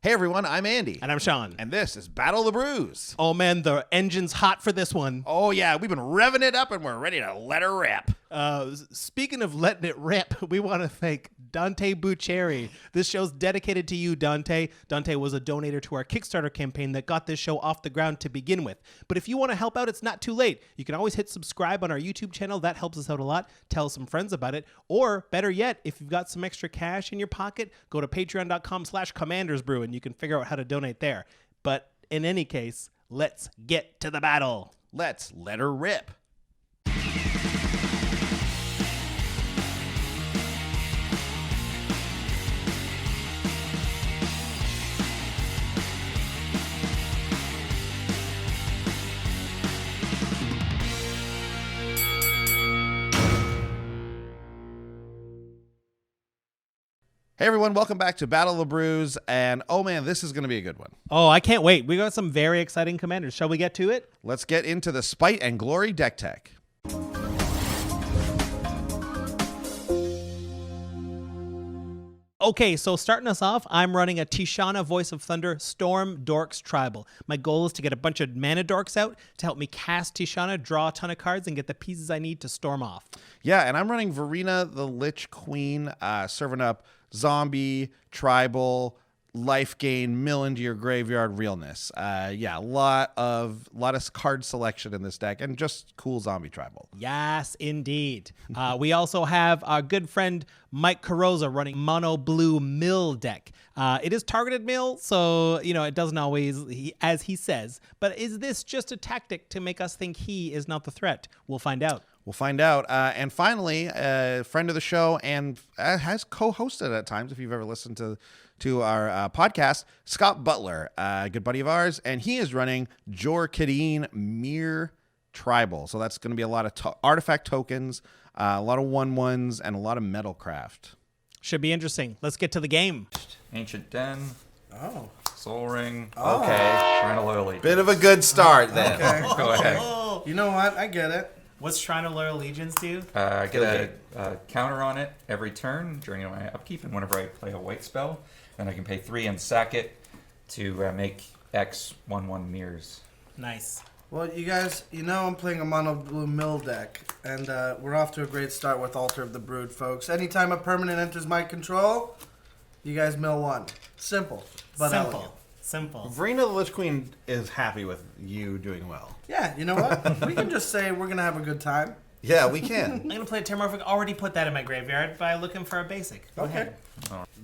Hey everyone, I'm Andy. And I'm Sean. And this is Battle of the Brews. Oh man, the engine's hot for this one. Oh yeah, we've been revving it up and we're ready to let her rip. Speaking of letting it rip, we want to thank Dante Buccieri. This show's dedicated to you, Dante. Dante was a donator to our Kickstarter campaign that got this show off the ground to begin with. But if you want to help out, it's not too late. You can always hit subscribe on our YouTube channel. That helps us out a lot. Tell some friends about it. Or better yet, if you've got some extra cash in your pocket, go to patreon.com/commandersbrew and you can figure out how to donate there. But in any case, let's get to the battle. Let's let her rip. Hey everyone, welcome back to Battle of the Brews, and oh man, this is going to be a good one. Oh, I can't wait. We got some very exciting commanders. Shall we get to it? Let's get into the Spite and Glory deck tech. Okay, so starting us off, I'm running a Tishana Voice of Thunder Storm Dorks Tribal. My goal is to get a bunch of mana dorks out to help me cast Tishana, draw a ton of cards, and get the pieces I need to storm off. Yeah, and I'm running Varina, the Lich Queen, serving up zombie, tribal, life gain, mill into your graveyard realness. Yeah, a lot of card selection in this deck, and just cool zombie tribal. Yes, indeed. We also have our good friend Mike Carrozza running mono blue mill deck. It is targeted mill, so it doesn't always, as he says. But is this just a tactic to make us think he is not the threat? We'll find out. We'll find out. And finally, a friend of the show and has co-hosted at times, if you've ever listened to our podcast, Scott Butler, a good buddy of ours, and he is running Jor Kadeen Mirror Tribal. So that's going to be a lot of artifact tokens, a lot of 1/1s, and a lot of metalcraft. Should be interesting. Let's get to the game. Ancient Den. Oh. Soul Ring. Okay. Shrine of Loyalty. Bit of a good start then. Okay. Go ahead. You know what? I get it. What's Shrine of Loyal Allegiance do? Get a counter on it every turn during my upkeep, and whenever I play a white spell, then I can pay 3 and sack it to make X 1/1 mirrors. Nice. Well, you guys, I'm playing a mono blue mill deck, and we're off to a great start with Altar of the Brood, folks. Anytime a permanent enters my control, you guys mill 1. Simple, but elegant. Simple. Varina, the Lich Queen, is happy with you doing well. Yeah, you know what? We can just say we're going to have a good time. Yeah, we can. I'm going to play a Terramorphic. Already put that in my graveyard by looking for a basic. Okay.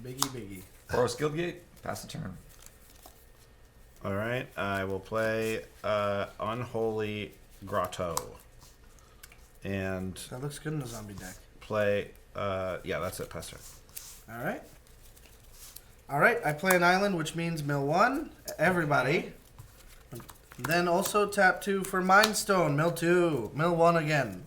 Biggie. Boros Guildgate. Pass the turn. All right, I will play Unholy Grotto. And That looks good in the zombie deck. play, yeah, that's it, pass turn. All right, I play an island, which means mill 1. Everybody. Then also tap 2 for Mind Stone. Mill 2. Mill 1 again.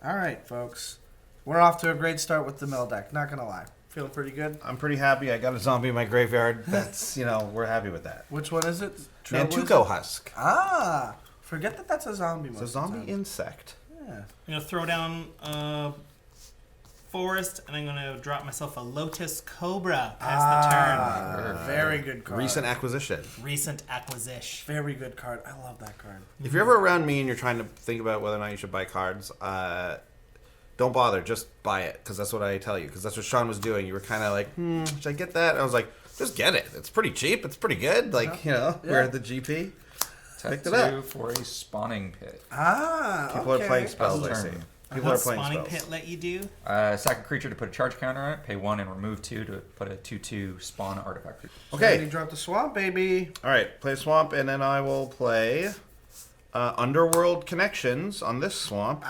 All right, folks. We're off to a great start with the mill deck. Not going to lie. Feeling pretty good. I'm pretty happy. I got a zombie in my graveyard. That's, we're happy with that. Which one is it? Mantuko Husk. Ah, forget that that's a zombie. It's a zombie insect. Yeah. I'm going to throw down Forest, and I'm going to drop myself a Lotus Cobra past the turn. Very good card. Recent acquisition. Recent acquisition. Very good card. I love that card. If you're ever around me and you're trying to think about whether or not you should buy cards, don't bother. Just buy it, because that's what I tell you. Because that's what Sean was doing. You were kind of like, should I get that? And I was like, just get it. It's pretty cheap. It's pretty good. Like, we're at the GP. Picked it up. 2 for a spawning pit. People are playing spells, I Turn. see. People are playing Spawning spells. Pit let you do? Sack a creature to put a charge counter on it. Pay 1 and remove 2 to put a 2/2 spawn artifact creature. Okay. So you drop the swamp, baby. All right, play Swamp, and then I will play Underworld Connections on this Swamp.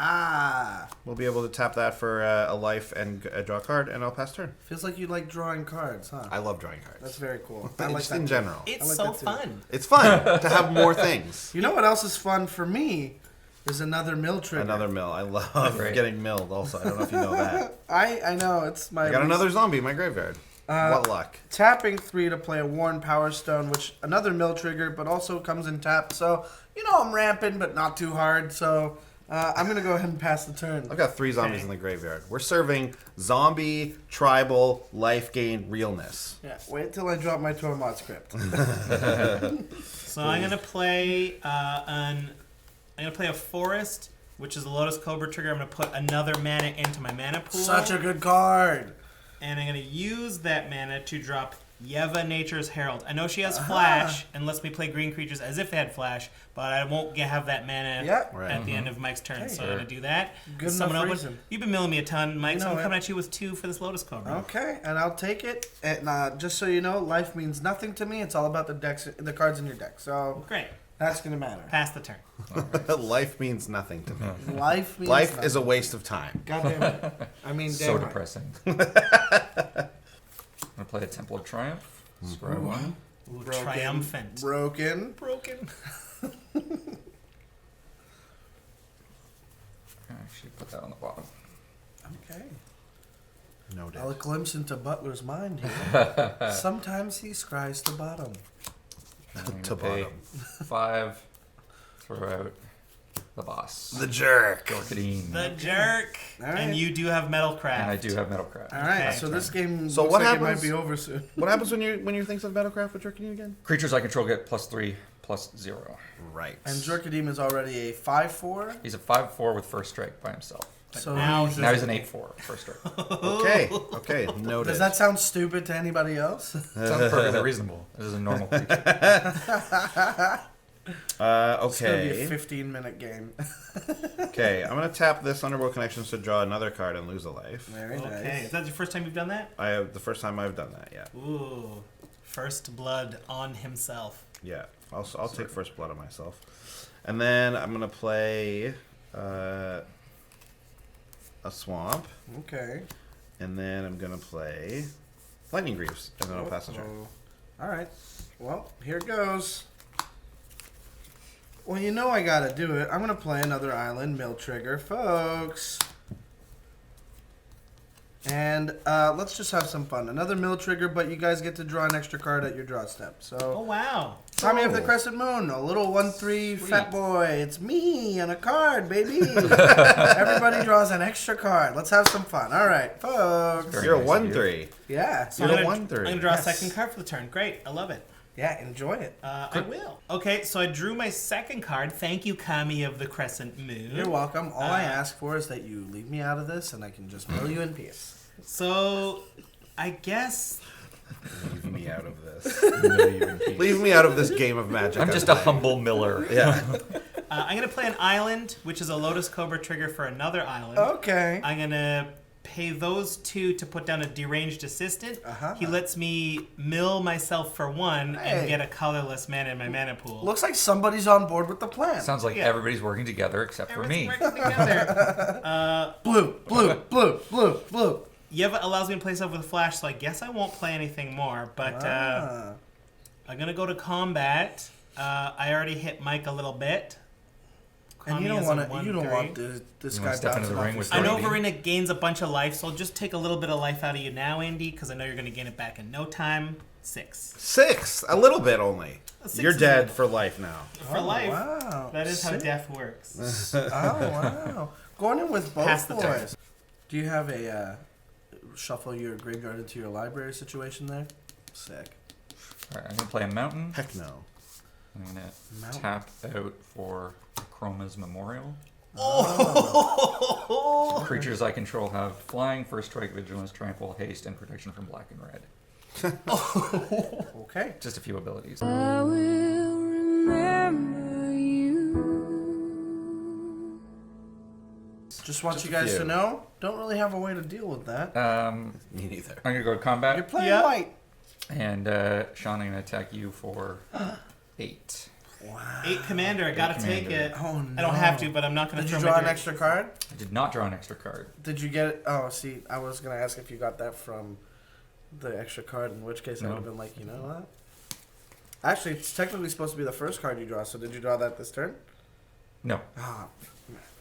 We'll be able to tap that for a life and draw a card, and I'll pass turn. Feels like you like drawing cards, huh? I love drawing cards. That's very cool. I like Just that in too. general. It's like so that too. fun. It's fun to have more things. You know what else is fun for me is another mill trigger. Another mill. I love getting milled also. I don't know if you know that. I know. It's my... I got another zombie in my graveyard. What luck. Tapping 3 to play a Worn Power Stone, which another mill trigger, but also comes in tap. So, I'm ramping, but not too hard. So, I'm going to go ahead and pass the turn. I've got 3 zombies in the graveyard. We're serving zombie, tribal, life gain, realness. Yeah, wait till I drop my Tormod script. So I'm gonna play I'm gonna play a forest, which is a Lotus Cobra trigger. I'm gonna put another mana into my mana pool. Such a good card. And I'm gonna use that mana to drop Yeva Nature's Herald. I know she has flash and lets me play green creatures as if they had flash, but I won't have that mana at the end of Mike's turn. So I'm gonna do that. Good Summon enough open. reason. You've been milling me a ton, Mike, so I'm it. coming at you with 2 for this Lotus Cobra. Okay, and I'll take it. And just so you know, life means nothing to me. It's all about the cards in your deck. So Great. that's going to matter. Pass the turn. Life means nothing to me. Life means Life nothing. is a waste of time. God damn it. I mean, So damn right. depressing. I'm gonna play a Temple of Triumph. Scry 1. Ooh, Broken. triumphant. Broken. Actually, put that on the bottom. Okay. Noted. I'll glimpse into Butler's mind here. Sometimes he scries the bottom. I'm gonna To pay bottom. 5. Throw out the boss. The jerk. Jor Kadeen. The jerk. All right. And you do have Metalcraft. And I do have Metalcraft. All right, Okay. so this game So looks what like it happens- might be over soon. What happens when you think of Battlecraft with Jerky again? Creatures I control get +3/+0. Right. And Jor Kadeen is already a 5/4. He's a 5/4 with first strike by himself. So now Now he's an 8/4 first strike. Okay. Okay. Noted. does that sound stupid to anybody else? Sounds perfectly reasonable. This is a normal creature. It's gonna be Okay. a 15-minute game. Okay. I'm gonna tap this Underworld Connections to draw another card and lose a life. Very Okay. nice. Is that the first time you've done that? I have the first time I've done that. Yeah. Ooh. First blood on himself. Yeah. I'll take first blood on myself, and then I'm gonna play a swamp, Okay. and then I'm gonna play Lightning Greaves, and then I'll pass the turn. Uh-oh. All right. Well, here goes. Well, you know I gotta do it. I'm gonna play another island mill trigger, folks. And let's just have some fun. Another mill trigger, but you guys get to draw an extra card at your draw step. Oh, So, wow. Tommy of the Oh. Crescent Moon, a little 1/3 fat boy. It's me and a card, baby. Everybody draws an extra card. Let's have some fun. All right, folks. Very You're a nice of you. 1/3. Yeah. So You're I'm a gonna, 1/3. I'm gonna draw Yes. a second card for the turn. Great. I love it. Yeah, enjoy it. I will. Okay, so I drew my second card. Thank you, Kami of the Crescent Moon. You're welcome. All I ask for is that you leave me out of this and I can just mill you in peace. So, I guess Leave me out of this. No, you in peace. Leave me out of this game of magic. I'm just a humble miller. Yeah. I'm gonna play an island, which is a Lotus Cobra trigger for another island. Okay. I'm gonna pay those 2 to put down a deranged assistant. Uh-huh. He lets me mill myself for 1 Hey. and get a colorless mana in my mana pool. Looks like somebody's on board with the plan. Sounds like Yeah. everybody's working together except for me. Everything's working together. Blue, blue, blue, blue, blue. Yeva allows me to play stuff with flash, so I guess I won't play anything more. But Ah. I'm gonna go to combat. I already hit Mike a little bit. And you Kami don't is a want to. You don't 1/3. want this You guy wanna step into bouncing the off ring your with I know Alrighty. Varina gains a bunch of life, so I'll just take a little bit of life out of you now, Andy, because I know you're going to gain it back in no time. 6. 6. A little bit only. A 6 You're is dead enough. for life now. For life. Wow. That is how Sick. death works. Oh wow. Going in with Pass both the turn. boys. Do you have a shuffle your graveyard into your library situation there? Sick. Alright, I'm going to play a mountain. Heck no. I'm going Mountain. to tap out for Chroma's Memorial. Oh! Creatures I control have flying, first strike, vigilance, tranquil, haste, and protection from black and red. Okay. Just a few abilities. I will remember you. Just want Just you a guys few. to know, don't really have a way to deal with that. Me neither. I'm going to go to combat. You're playing Yeah. white. And Sean, I'm going to attack you for 8. Wow. 8 commander, I gotta take commander. it. Oh no. I don't have to, but I'm not gonna Did throw you my draw an direct- extra card? I did not draw an extra card. Did you get it? Oh, see, I was gonna ask if you got that from the extra card, in which case I No. would have been like, you know what? Actually, it's technically supposed to be the first card you draw. So did you draw that this turn? No. Ah,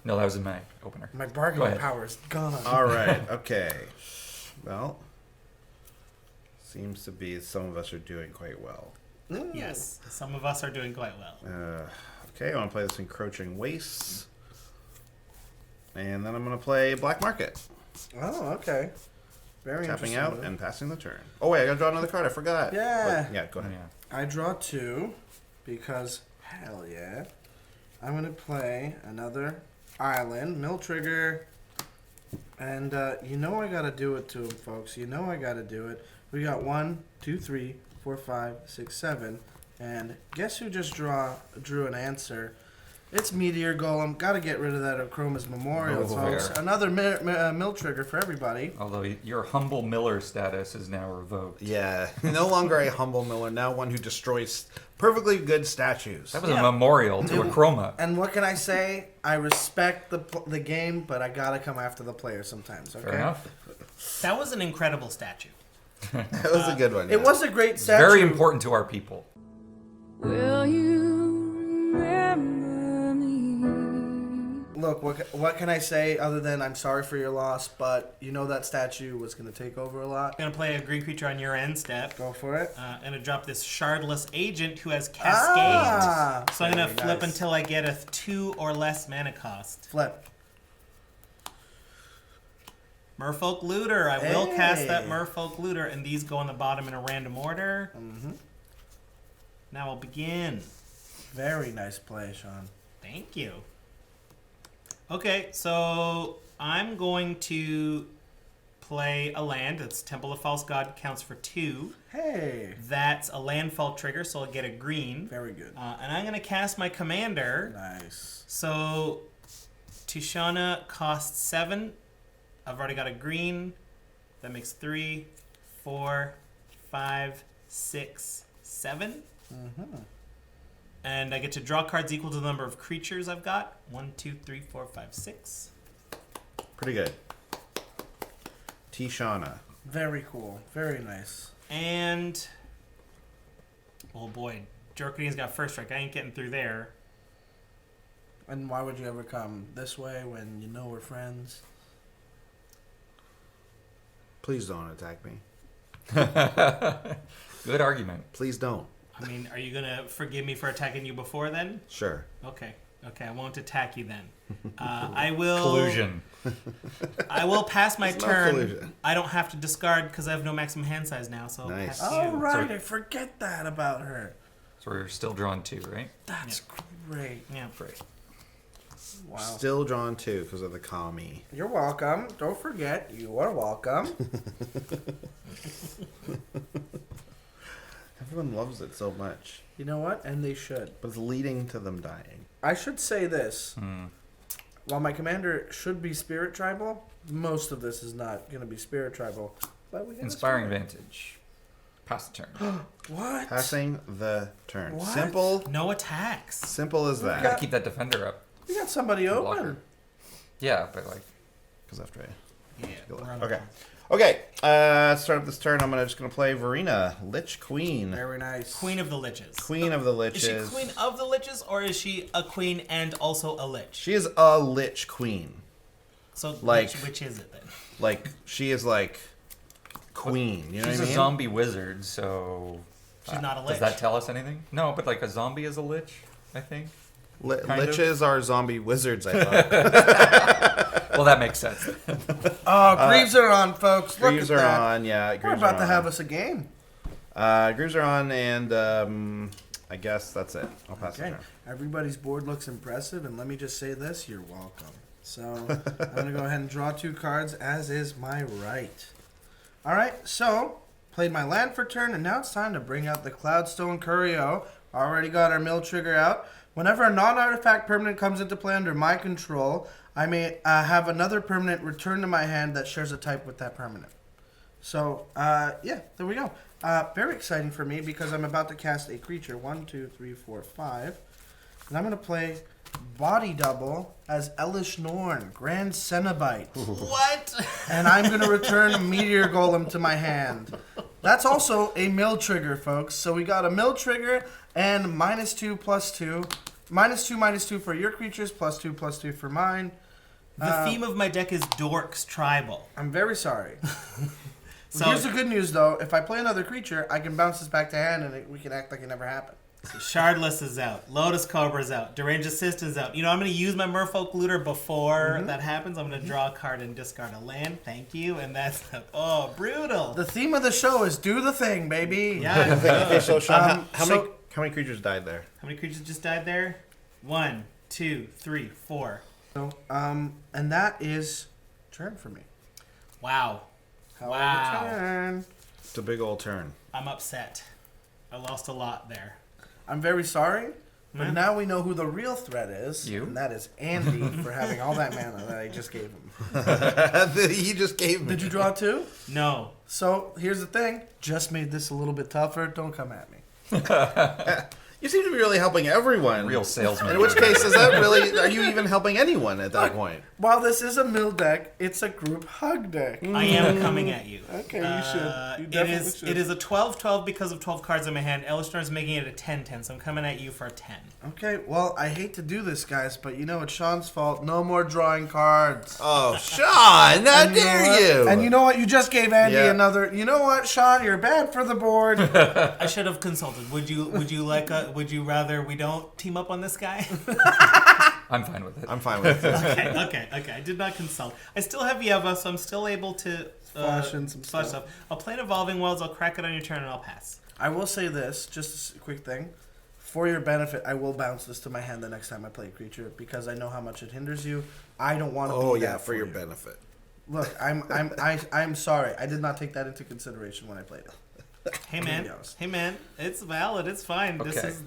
No, that was in my opener. my Go bargaining ahead. power is gone. All right. Okay. Well, seems to be some of us are doing quite well. Mm. Yes, some of us are doing quite well. Okay, I want to play this Encroaching Wastes. And then I'm going to play Black Market. Oh, okay. Very Tapping interesting. out and passing the turn. Oh, wait, I got to draw another card. I forgot. Yeah. But, yeah, go ahead. Yeah. I draw 2 because, hell yeah. I'm going to play another island, mill trigger. And you know I got to do it to him, folks. You know I got to do it. We got 1, 2, 3, 4, 5, 6, 7. And guess who just drew an answer? It's Meteor Golem. Got to get rid of that Chroma's Memorial, Oh, folks. fair. Another mill trigger for everybody. Although your humble miller status is now revoked. Yeah, no longer a humble miller, now one who destroys perfectly good statues. That was a memorial to a chroma. And what can I say? I respect the game, but I gotta come after the player sometimes. Okay. Fair enough. That was an incredible statue. That was a good one. It was a great It's statue. very important to our people. Will you remember me? Look, what can I say other than I'm sorry for your loss, but you know that statue was gonna take over a lot. I'm going to play a green creature on your end step. Go for it. I'm going to drop this Shardless Agent who has Cascade. So I'm going to Very flip nice. until I get a 2 or less mana cost. Flip. Merfolk Looter. I will cast that Hey. Merfolk Looter, and these go on the bottom in a random order. Mm-hmm. Now I'll begin. Very nice play, Sean. Thank you. Okay, so I'm going to play a land. That's Temple of False God, counts for 2. Hey. That's a landfall trigger, so I'll get a green. Very good. And I'm going to cast my commander. Nice. So Tishana costs 7. I've already got a green. That makes 3, 4, 5, 6, 7. Mm-hmm. And I get to draw cards equal to the number of creatures I've got. 1, 2, 3, 4, 5, 6. Pretty good. Tishana. Very cool. Very nice. And oh boy, Jor Kadeen's got first strike. I ain't getting through there. And why would you ever come this way when you know we're friends? Please don't attack me. Good argument. Please don't. I mean, are you gonna forgive me for attacking you before then? Sure. Okay, I won't attack you then. I will. Collusion. I will pass my It's not turn. collusion. I don't have to discard because I have no maximum hand size now. So I'll Nice. pass Oh, you. right. So- I forget that about her. So we're still drawn 2, right? That's great. Yeah. Great. Wow. Still drawn 2 because of the commie. You're welcome. Don't forget, you are welcome. Everyone loves it so much, You know what? And they should. but it's leading to them dying. I should say this. While my commander should be Spirit Tribal, most of this is not going to be Spirit Tribal. But we got a Inspiring Spirit. Advantage. Pass the turn. What? Passing the turn. What? Simple. No attacks. Simple as Gotta that. keep that defender up. We got somebody Blocker. open. Yeah, but like, Because after I Yeah. go we're on okay. a- Okay. Start up this turn. I'm just gonna play Varina, Lich Queen, Very nice. Queen of the Liches. Queen of the Is Liches. she Queen of the Liches, or is she a queen and also a lich? She is a Lich Queen. So like- which is it then? Like she is like queen. You know she's what I a mean? zombie wizard, so... She's not a lich. Does that tell us anything? No, but like a zombie is a lich, I think. Kind of. Liches are zombie wizards. I thought. Well, that makes sense. Oh, Greaves are on, folks. Look Greaves at are that. on. Yeah, We're Greaves about are to on. have us a game. Greaves are on, and I guess that's it. I'll pass Okay. the turn. Everybody's board looks impressive, and let me just say this: you're welcome. So I'm gonna go ahead and draw 2 cards, as is my right. All right. So played my land for turn, and now it's time to bring out the Cloudstone Curio. Already got our mill trigger out. Whenever a non-artifact permanent comes into play under my control, I may have another permanent return to my hand that shares a type with that permanent. So, yeah, there we go. Very exciting for me because I'm about to cast a creature. 1, 2, 3, 4, 5. And I'm going to play Body Double as Elish Norn, Grand Cenobite. What? And I'm going to return a Meteor Golem to my hand. That's also a mill trigger, folks. So we got a mill trigger and -2/+2. -2/-2 for your creatures, +2/+2 for mine. The theme of my deck is Dorks Tribal. I'm very sorry. So Here's the good news, though. If I play another creature, I can bounce this back to hand, and we can act like it never happened. Shardless is out. Lotus Cobra's out. Deranged Assist is out. You know, I'm going to use my Merfolk Looter before that happens. I'm going to draw a card and discard a land. Thank you. And that's... Oh, brutal. The theme of the show is do the thing, baby. Yeah. Okay, so Sean, how so- many creatures died there? How many creatures just died there? 1, 2, 3, 4. So, and that is turn for me. Wow. However, Wow. turn. It's a big old turn. I'm upset. I lost a lot there. I'm very sorry, but Hmm? now we know who the real threat is. You? And that is Andy for having all that mana that I just gave him. He just gave me. Did you draw 2? No. So here's the thing. Just made this a little bit tougher. Don't come at me. You seem to be really helping everyone. Real salesman. In which case, is that really? Are you even helping anyone at that point? While this is a mill deck, it's a group hug deck. I am coming at you. Okay, you should. You It definitely is should. it is a 12-12 because of 12 cards in my hand. Elistar is making it a 10-10, so I'm coming at you for a 10. Okay, well, I hate to do this, guys, but you know it's Sean's fault. No more drawing cards. Oh, Sean! How And you know dare what? you? And you know what? You just gave Andy Yeah. another. You know what, Sean? You're bad for the board. I should have consulted. Would you would you rather we don't team up on this guy? I'm fine with it. I'm fine with it. okay. I did not consult. I still have Yeva, so I'm still able to Flash in some flash stuff. I'll play an Evolving Wilds. I'll crack it on your turn, and I'll pass. I will say this, just a quick thing. For your benefit, I will bounce this to my hand the next time I play a creature because I know how much it hinders you. I don't want to. Oh be yeah, that for your you. benefit. Look, I'm sorry. I did not take that into consideration when I played it. Hey be man, honest. it's valid. It's fine. This Okay. is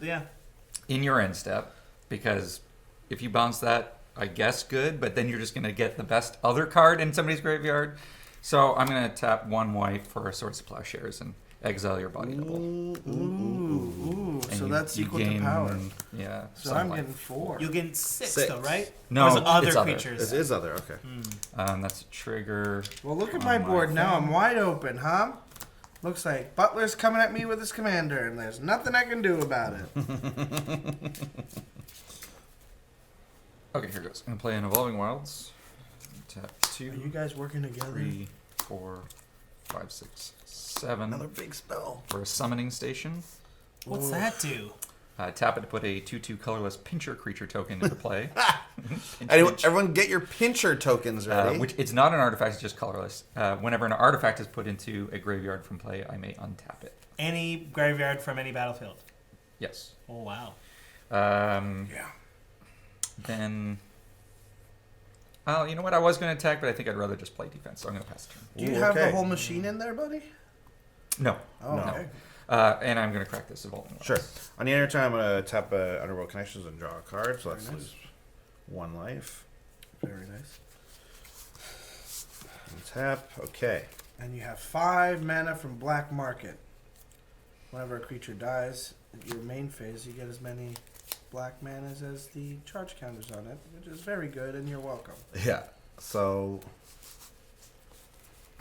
In your end step, because if you bounce that, I guess good, but then you're just going to get the best other card in somebody's graveyard. So I'm going to tap 1 white for Swords of Plowshares and exile your body double. Ooh, And so you- that's you equal gain- to power. Yeah. So something I'm like- getting 4. You'll get 6 6. though, right? No, Or is it other it's other. creatures. This is other. Okay. That's a trigger. Well, look at on my board now. phone. I'm wide open, huh? Looks like Butler's coming at me with his commander, and there's nothing I can do about it. Okay, here goes. I'm going to play an Evolving Wilds. Tap 2, Are you guys working together? 3, 4, 5, 6, 7 Another big spell. for a Summoning Station. What's that do? Tap it to put a 2/2 colorless Pincher creature token into play. Pinch, Anyone, pinch. everyone, get your pincher tokens ready. Which it's not an artifact; it's just colorless. Whenever an artifact is put into a graveyard from play, I may untap it. Any graveyard from any battlefield. Yes. Oh wow. Yeah. Then, you know what? I was going to attack, but I think I'd rather just play defense, so I'm going to pass the turn. Do you Ooh, have the okay. whole machine in there, buddy? No. Oh, No. okay. And I'm going to crack this Evolving Wilds. Sure. On the end of time, I'm gonna tap Underworld Connections and draw a card. So let's Very nice. lose 1 life. Very nice. And tap. Okay. And you have 5 mana from Black Market. Whenever a creature dies, in your main phase, you get as many black manas as the charge counters on it, which is very good, and you're welcome. Yeah. So.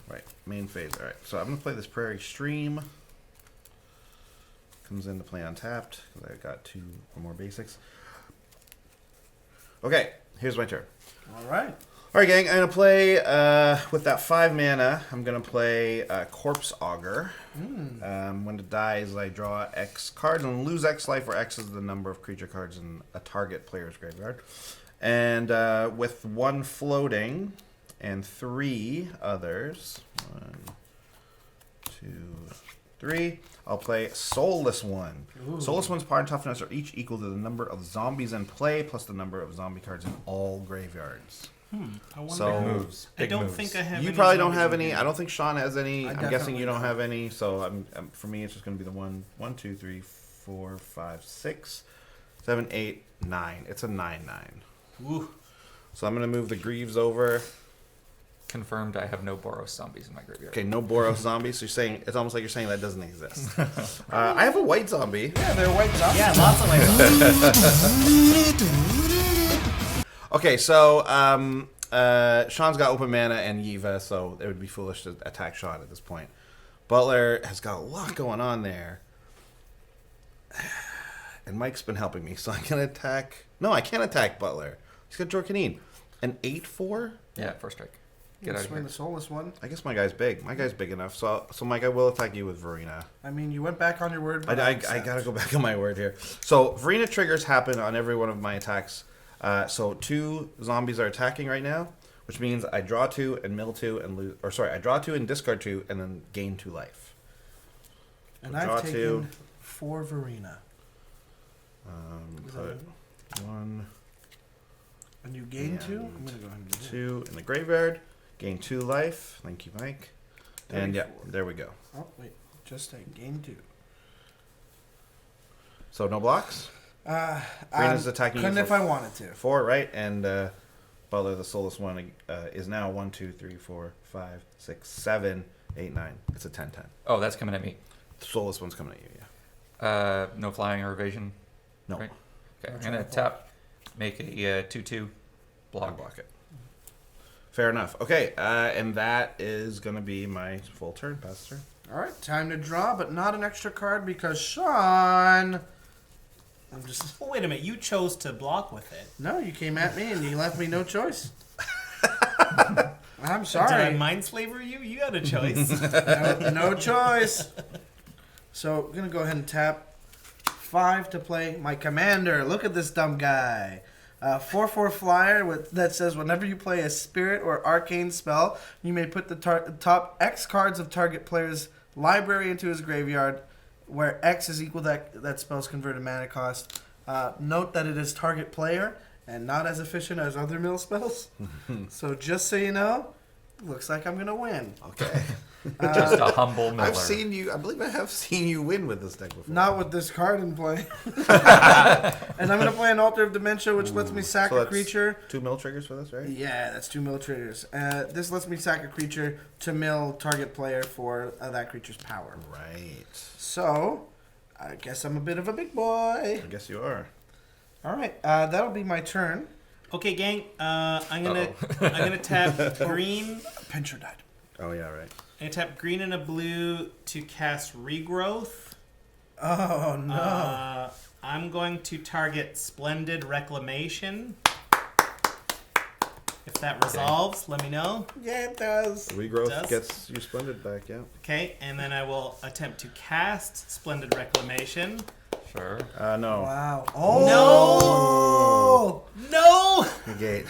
Right. Main phase. All right. So I'm gonna play this Prairie Stream. Comes into play untapped because I got 2 or more basics. Okay. Here's my turn. All right. All right, gang. I'm gonna play with that 5 mana. I'm gonna play Corpse Augur. When it dies, I draw X cards and lose X life, where X is the number of creature cards in a target player's graveyard. And with 1 floating and 3 others, 1, 2, 3. I'll play Soulless One. Ooh. Soulless One's power and toughness are each equal to the number of zombies in play plus the number of zombie cards in all graveyards. I wonder. So- Moves. I Big don't moves. think I have. You any probably don't zombies have in any. here. I don't think Sean has any. I I'm guessing definitely you don't don't. have any. So for me, it's just going to be the 1, 2, 3, 4, 5, 6, 7, 8, 9. It's a 9/9. Ooh. So I'm going to move the Greaves over. Confirmed, I have no Boros zombies in my graveyard. Okay, no Boros zombies. So you're saying it's almost like you're saying that doesn't exist. I have a white zombie. Yeah, they're white zombies. Yeah, lots of ways. Okay, so Sean's got open mana and Yiva, so it would be foolish to attack Sean at this point. Butler has got a lot going on there. And Mike's been helping me, so I can attack... No, I can't attack Butler. He's got Jor Kadeen. An 8/4? Yeah, first strike. Get out of Swing here. the soulless one. I guess my guy's big. My guy's big enough. So my guy will attack you with Varina. I mean, you went back on your word. I But I gotta go back on my word here. So Varina triggers happen on every one of my attacks. So 2 zombies are attacking right now, which means I draw 2 and mill 2 and lose. Or sorry, I draw 2 and discard 2 and then gain 2 life. And Draw I've taken 2. 4 Varina. Put 1, And you gain 2? And I'm going to go ahead and do 2 in the graveyard. Gain 2 life. Thank you, Mike. And yeah, 34. there we go. Oh, wait. Just a gain 2. So no blocks. Varina's attacking you Couldn't for if I wanted to. 4, right? And Butler, the soulless one, is now 1, 2, 3, 4, 5, 6, 7, 8, 9. It's a 10-10. Oh, that's coming at me. The soulless one's coming at you, yeah. No flying or evasion. No. Right? Okay, No I'm gonna trample. tap, make a 2/2 block. Block it. Fair enough. Okay, and that is going to be my full turn, Pastor. All right, time to draw, but not an extra card because Sean. I'm just. Oh, wait a minute. You chose to block with it. No, you came at me and you left me no choice. I'm Did I sorry. mind flavor you? You had a choice. No choice. So I'm gonna go ahead and tap 5 to play my commander. Look at this dumb guy. 4/4 flyer that says whenever you play a spirit or arcane spell, you may put the top X cards of target player's library into his graveyard, where X is equal to that spell's converted mana cost. Note that it is target player and not as efficient as other mill spells. So just so you know, looks like I'm gonna win. Okay. Just a humble miller. I believe I have seen you win with this deck before. Not with this card in play. And I'm going to play an Altar of Dementia, which lets me sack So a that's creature. 2 mill triggers for this, right? Yeah, that's 2 mill triggers. This lets me sack a creature to mill target player for that creature's power. Right. So, I guess I'm a bit of a big boy. I guess you are. All right, that'll be my turn. Okay, gang. I'm gonna tap green. Pincher died. Oh, yeah, right. I'm gonna tap green and a blue to cast Regrowth. Oh, no. I'm going to target Splendid Reclamation. If that resolves, let me know. Yeah, it does. Regrowth Does? gets you splendid back, yeah. Okay, and then I will attempt to cast Splendid Reclamation. Sure. No. Wow. Oh! No! Negate.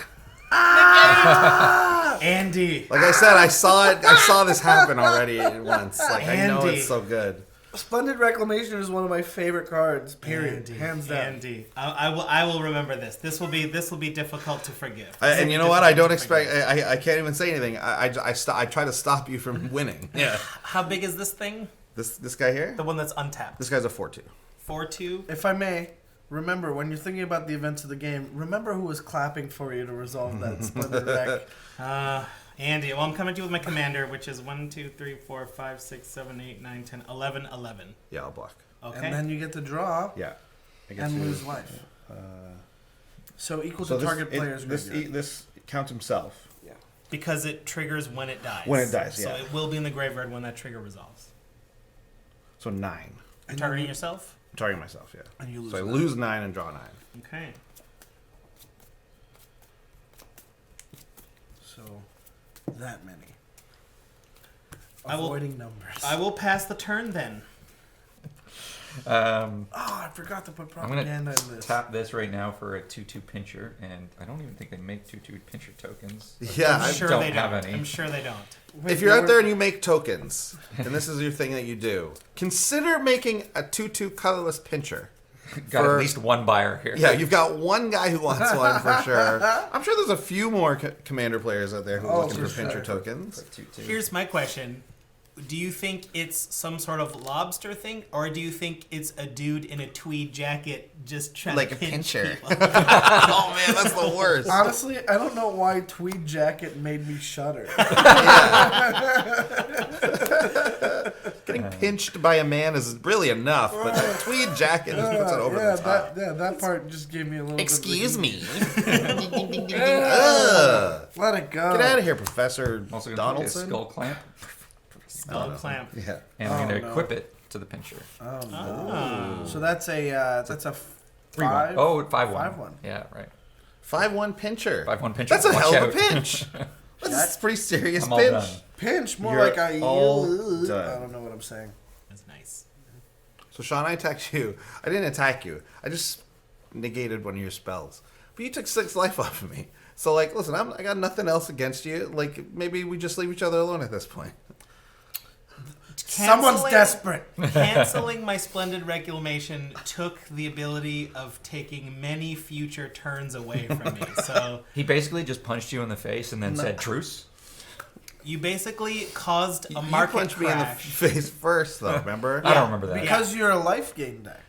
Andy. Like I said, I saw it. I saw this happen already once. Like I know Andy. it's so good. Splendid Reclamation is one of my favorite cards, period. Andy, Hands down. Andy. I will remember this. This will be difficult to forgive. And you know what? I don't expect. I can't even say anything. I try to stop you from winning. Yeah. How big is this thing? This guy here. The one that's untapped. This guy's a 4/2. 4/2. If I may, remember when you're thinking about the events of the game, remember who was clapping for you to resolve that Splendid Rec. Andy. Well, I'm coming to you with my commander, which is 1, 2, 3, 4, 5, 6, 7, 8, 9, 10, 11, 11. Yeah, I'll block. Okay. And then you get to draw Yeah. I get and to- lose life. So equal So to target player's this graveyard. this counts himself. Because it triggers when it dies. When it dies, So yeah. it will be in the graveyard when that trigger resolves. So 9. You're And targeting you- yourself? I'm targeting myself. Yeah. And you lose So I 9. lose 9 and draw 9. Okay. So that many. I will- Avoiding numbers. I will pass the turn then. Oh, I forgot to put I'm propaganda gonna in this. tap this right now for a 2/2 pincher, and I don't even think they make 2/2 pincher tokens. Yeah. I'm sure don't they have don't. any. I'm sure they don't. Wait, If you're you out were- there and you make tokens, and this is your thing that you do, consider making a 2/2 colorless pincher. Got For- at least one buyer here. Yeah, you've got one guy who wants one for sure. I'm sure there's a few more commander players out there who are Oh, looking for for pincher sure. tokens. 2/2. Here's my question. Do you think it's some sort of lobster thing, or do you think it's a dude in a tweed jacket just trying Like to a pinch pincher. people? Oh man, that's the worst. Honestly, I don't know why tweed jacket made me shudder. Getting pinched by a man is really enough, but a tweed jacket just puts it over yeah, the top. that part just gave me a little Excuse bit me. Let it go. Get out of here, Professor Also gonna play a Donaldson. skull clamp, Skull clamp. Yeah. and I'm gonna no. equip it to the pincher. So that's a 3/1. five. Oh, 5/1. 5/1. Yeah, right. 5/1 pincher. 5/1 pincher. That's a Watch hell of a out. pinch. That's a pretty serious I'm all pinch. done. Pinch, more You're like a all I done. don't know what I'm saying. That's nice. So Sean, I attacked you. I didn't attack you. I just negated one of your spells. But you took 6 life off of me. So like, listen, I got nothing else against you. Like maybe we just leave each other alone at this point. Someone's desperate. Canceling my splendid reclamation took the ability of taking many future turns away from me. So He basically just punched you in the face and then said truce. you basically caused a You market punched me in the crash. face first, though. Remember? I don't remember that. Because you're a life gain deck.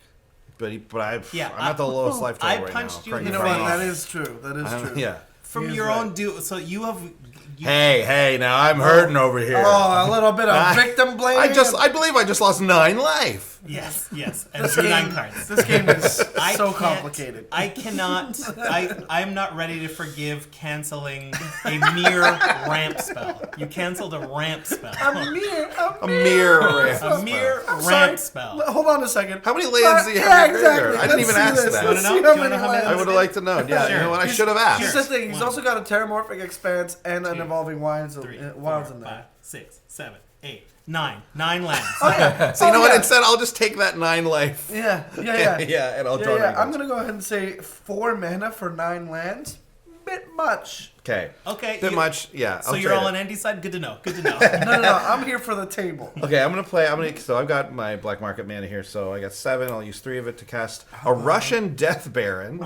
But I'm Yeah, at the lowest life total I right punched now. you in Correct You me know if what? I'm That wrong. is true. That is true. Yeah. From He is your right. own do. So you have. Hey, now I'm hurting over here. Oh, a little bit of victim blaming. I believe I just lost 9 life. Yes, and 3 9 cards. This game is I so can't- complicated. I cannot. I'm not ready to forgive canceling a mere ramp spell. You canceled a ramp spell. A mirror ramp. A mere I'm ramp sorry. spell. Hold on a second. How many lands do you have in your graveyard? I didn't Let's even see ask this. that. You wanna Let's know? see Do you how wanna many know how many I lands. would have liked to know. Yeah, you know what? I should have asked. Here's the thing. He's One. also got a Terramorphic Expanse and an Two, Evolving Wilds, 3, wilds 4, in 5, there. 6, 7, 8, 9. 9 lands. So you know what? yeah. Instead, I'll just take that 9 life. Yeah. Yeah, and I'll draw Yeah, it. I'm gonna go ahead and say 4 mana for 9 lands. Bit much. Okay. Okay. Bit much. Yeah. So I'll you're trade all it. on Andy's side. Good to know. Good to know. No. I'm here for the table. Okay, I'm gonna play. So I've got my black market mana here. So I got 7. I'll use 3 of it to cast a Russian Death Baron.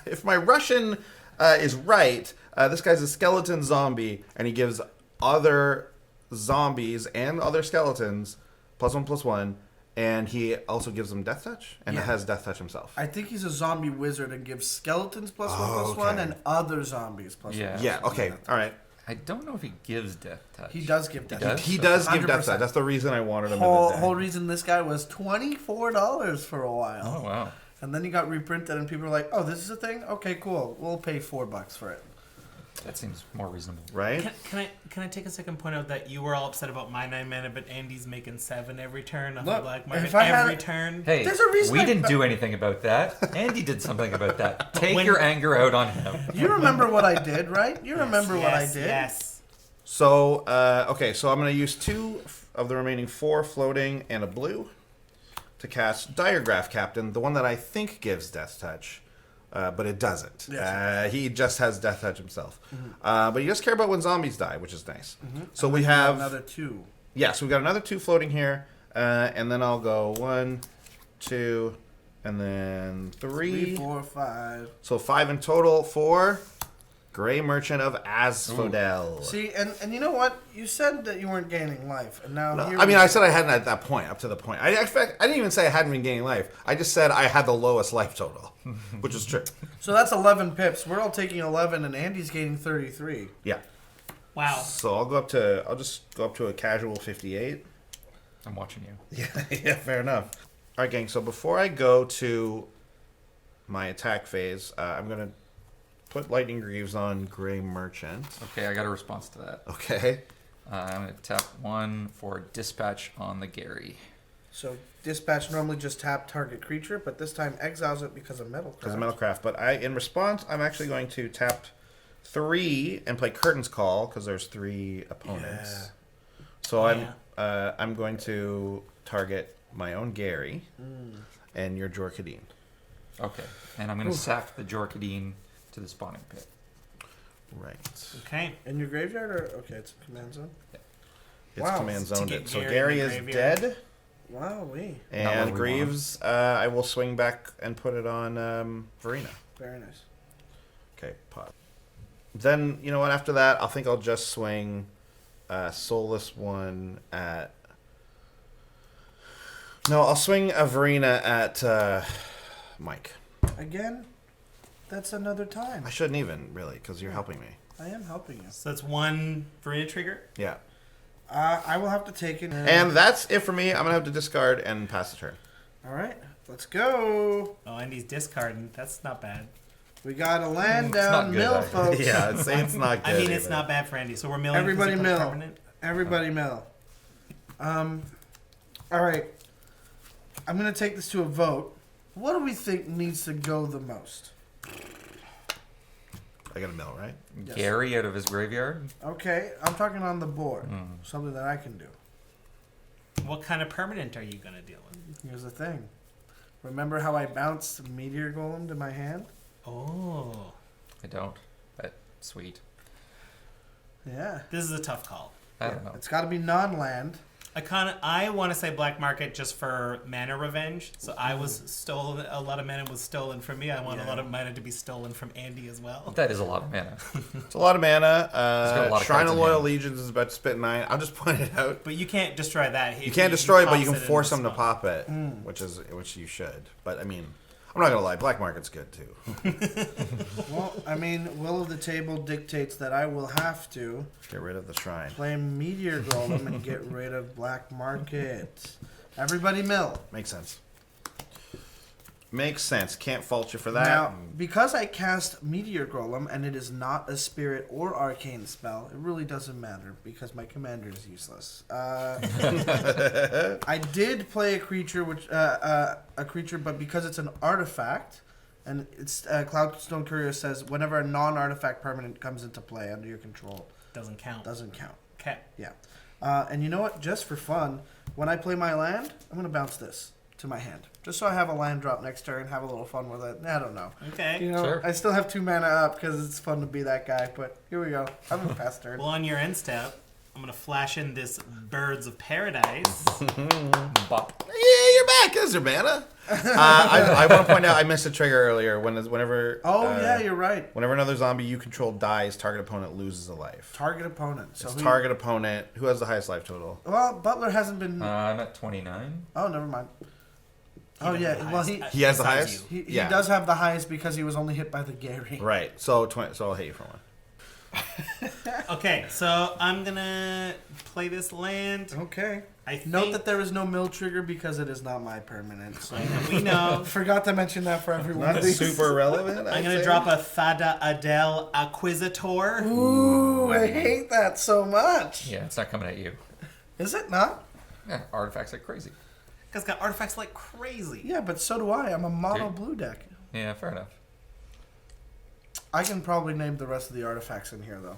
If my Russian is right, this guy's a skeleton zombie, and he gives other zombies and other skeletons +1/+1, and he also gives them Death Touch, and it has Death Touch himself. I think he's a zombie wizard and gives skeletons +1/+1 okay. and other zombies +1/+1. Yeah. Yeah. Okay. All right. I don't know if he gives death touch. He does give death. does? He does give Death 100%. Touch. That's the reason I wanted him in Whole the deck. whole reason this guy was $24 for a while. Oh wow. And then he got reprinted, and people were like, "Oh, this is a thing? Okay, cool. We'll pay $4 for it." That seems more reasonable. Right? Can I take a second point out that you were all upset about my 9 mana, but Andy's making 7 every turn on the Look, black if market I had- every turn. Hey, There's a reason we I- didn't do anything about that. Andy did something about that. Take When- your anger out on him. You remember what I did, right? You remember what I Yes, did? Yes. So, okay, so I'm going to use 2 of the remaining 4 floating and a blue to cast Diregraph Captain, the one that I think gives Death Touch, but it doesn't. Yes. He just has Death Touch himself. But he does care about when zombies die, which is nice. So we You have... another 2. Yeah, so we've got another 2 floating here, and then I'll go 1, 2, and then 3. 3, 4, 5. So 5 in total for Grey Merchant of Asphodel. See, and you know what? You said that you weren't gaining life, and now here I mean, we I are. said I hadn't at that point, up to the point. In fact, I didn't even say I hadn't been gaining life. I just said I had the lowest life total, which is true. So that's 11 pips. We're all taking 11, and Andy's gaining 33. Yeah. Wow. So I'll just go up to a casual 58. I'm watching you. Yeah, fair enough. All right, gang. So before I go to my attack phase, I'm gonna put Lightning Greaves on Grey Merchant. Okay, I got a response to that. Okay. I'm going to tap 1 for dispatch on the Gary. So dispatch normally just tap target creature, but this time exiles it because of Metalcraft. Because of Metalcraft. But in response, I'm actually going to tap 3 and play Curtain's Call because there's 3 opponents. So I'm going to target my own Gary and your Jor Kadeen. Okay, and I'm going to sack the Jor Kadeen to the spawning pit. Right. Okay. In your graveyard, or okay, it's command zone. It's Wow. command zoned get it. So Gary Gary in the is graveyard. dead. Wow, we Not And what we want. Greaves, I will swing back and put it on Varina. very nice. Okay, pot. Then, you know what, after that, I think I'll just swing Soulless one at... No, I'll swing a Varina at Mike. Again, that's another time. I shouldn't even, really, because you're helping me. I am helping you. So that's 1 Varina trigger. Yeah. I will have to take it. And that's it for me. I'm going to have to discard and pass the turn. All right, let's go. Oh, Andy's discarding. That's not bad. We got a land It's down not good, mill, either. folks. Yeah, it's not good. I mean, it's either. not bad for Andy. So we're milling. 'cause Everybody it becomes mill. permanent? Everybody mill. All right. I'm gonna take this to a vote. What do we think needs to go the most? I got a mill, right? Yes. Gary out of his graveyard. Okay, I'm talking on the board. Something that I can do. What kind of permanent are you gonna deal with? Here's the thing. Remember how I bounced Meteor Golem to my hand? Oh, I don't. But sweet. Yeah. this is a tough call. I don't know. It's got to be non-land. I want to say black market just for mana revenge. So I was stolen. A lot of mana was stolen from me. I want a lot of mana to be stolen from Andy as well. That is a lot of mana. It's a lot of mana. got a lot of Shrine cards of in Loyal hand. Legions is about to spit 9. I'll just point it out. But you can't destroy that. You can't destroy it, but you can pops it in force this them to one. pop it, which you should. But I mean, I'm not gonna lie, black market's good too. Well, I mean, will of the table dictates that I will have to Get rid of the shrine. play Meteor Golem and get rid of black market. Everybody mill. Makes sense. Makes sense. Can't fault you for that. Now, because I cast Meteor Golem and it is not a spirit or arcane spell, it really doesn't matter because my commander is useless. I did play a creature, but because it's an artifact, and it's Cloudstone Courier says whenever a non-artifact permanent comes into play under your control, Doesn't count. doesn't count. Okay. Yeah. And you know what? Just for fun, when I play my land, I'm gonna bounce this to my hand, just so I have a land drop next turn, have a little fun with it. I don't know. Okay. You know, Sure. I still have 2 mana up because it's fun to be that guy. But here we go. I'm a fast turn. Well, on your end step, I'm gonna flash in this Birds of Paradise. Bop. Yeah, you're back, Ezra Mana. I want to point out I missed a trigger earlier. Whenever Yeah, you're right. whenever another zombie you control dies, target opponent loses a life. Target opponent. So It's target opponent. Who has the highest life total? Well, Butler hasn't been. I'm at 29. Oh, never mind. He Oh does yeah. the Well, highest. He has the Besides highest. you. he Yeah. does have the highest because he was only hit by the Gary. Right. So 20. So I'll hit you for one. Okay, so I'm gonna play this land. Okay. I think Note that there is no mill trigger because it is not my permanent. So we know. forgot to mention that for everyone. Not super relevant. I'm gonna drop a Thada Adel Acquisitor. Ooh, I hate that so much. Yeah, it's not coming at you. Is it not? Yeah, artifacts like crazy. It's got artifacts like crazy. Yeah, but so do I. I'm a mono Dude. blue deck. Yeah, fair enough. I can probably name the rest of the artifacts in here, though.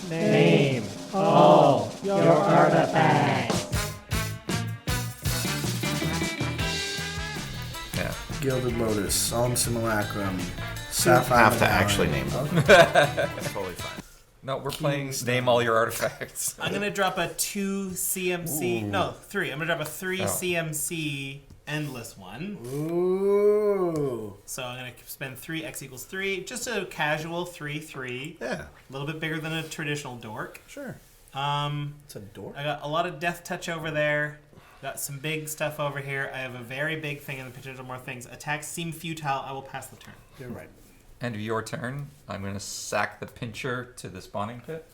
Name all your artifacts. Yeah. Gilded Lotus, Solemn Simulacrum, You Sapphire. have to Medallion. actually name them. That's totally fine. No, we're playing Name All Your Artifacts. I'm gonna drop a 2 CMC. No, 3. I'm gonna drop a 3 Oh. CMC endless one. Ooh. So I'm gonna spend 3 X equals 3. Just a casual 3/3. Yeah. A little bit bigger than a traditional dork. Sure. It's a dork. I got a lot of death touch over there. Got some big stuff over here. I have a very big thing and the potential more things. Attacks seem futile. I will pass the turn. You're right. End of your turn. I'm going to sack the pincher to the spawning pit.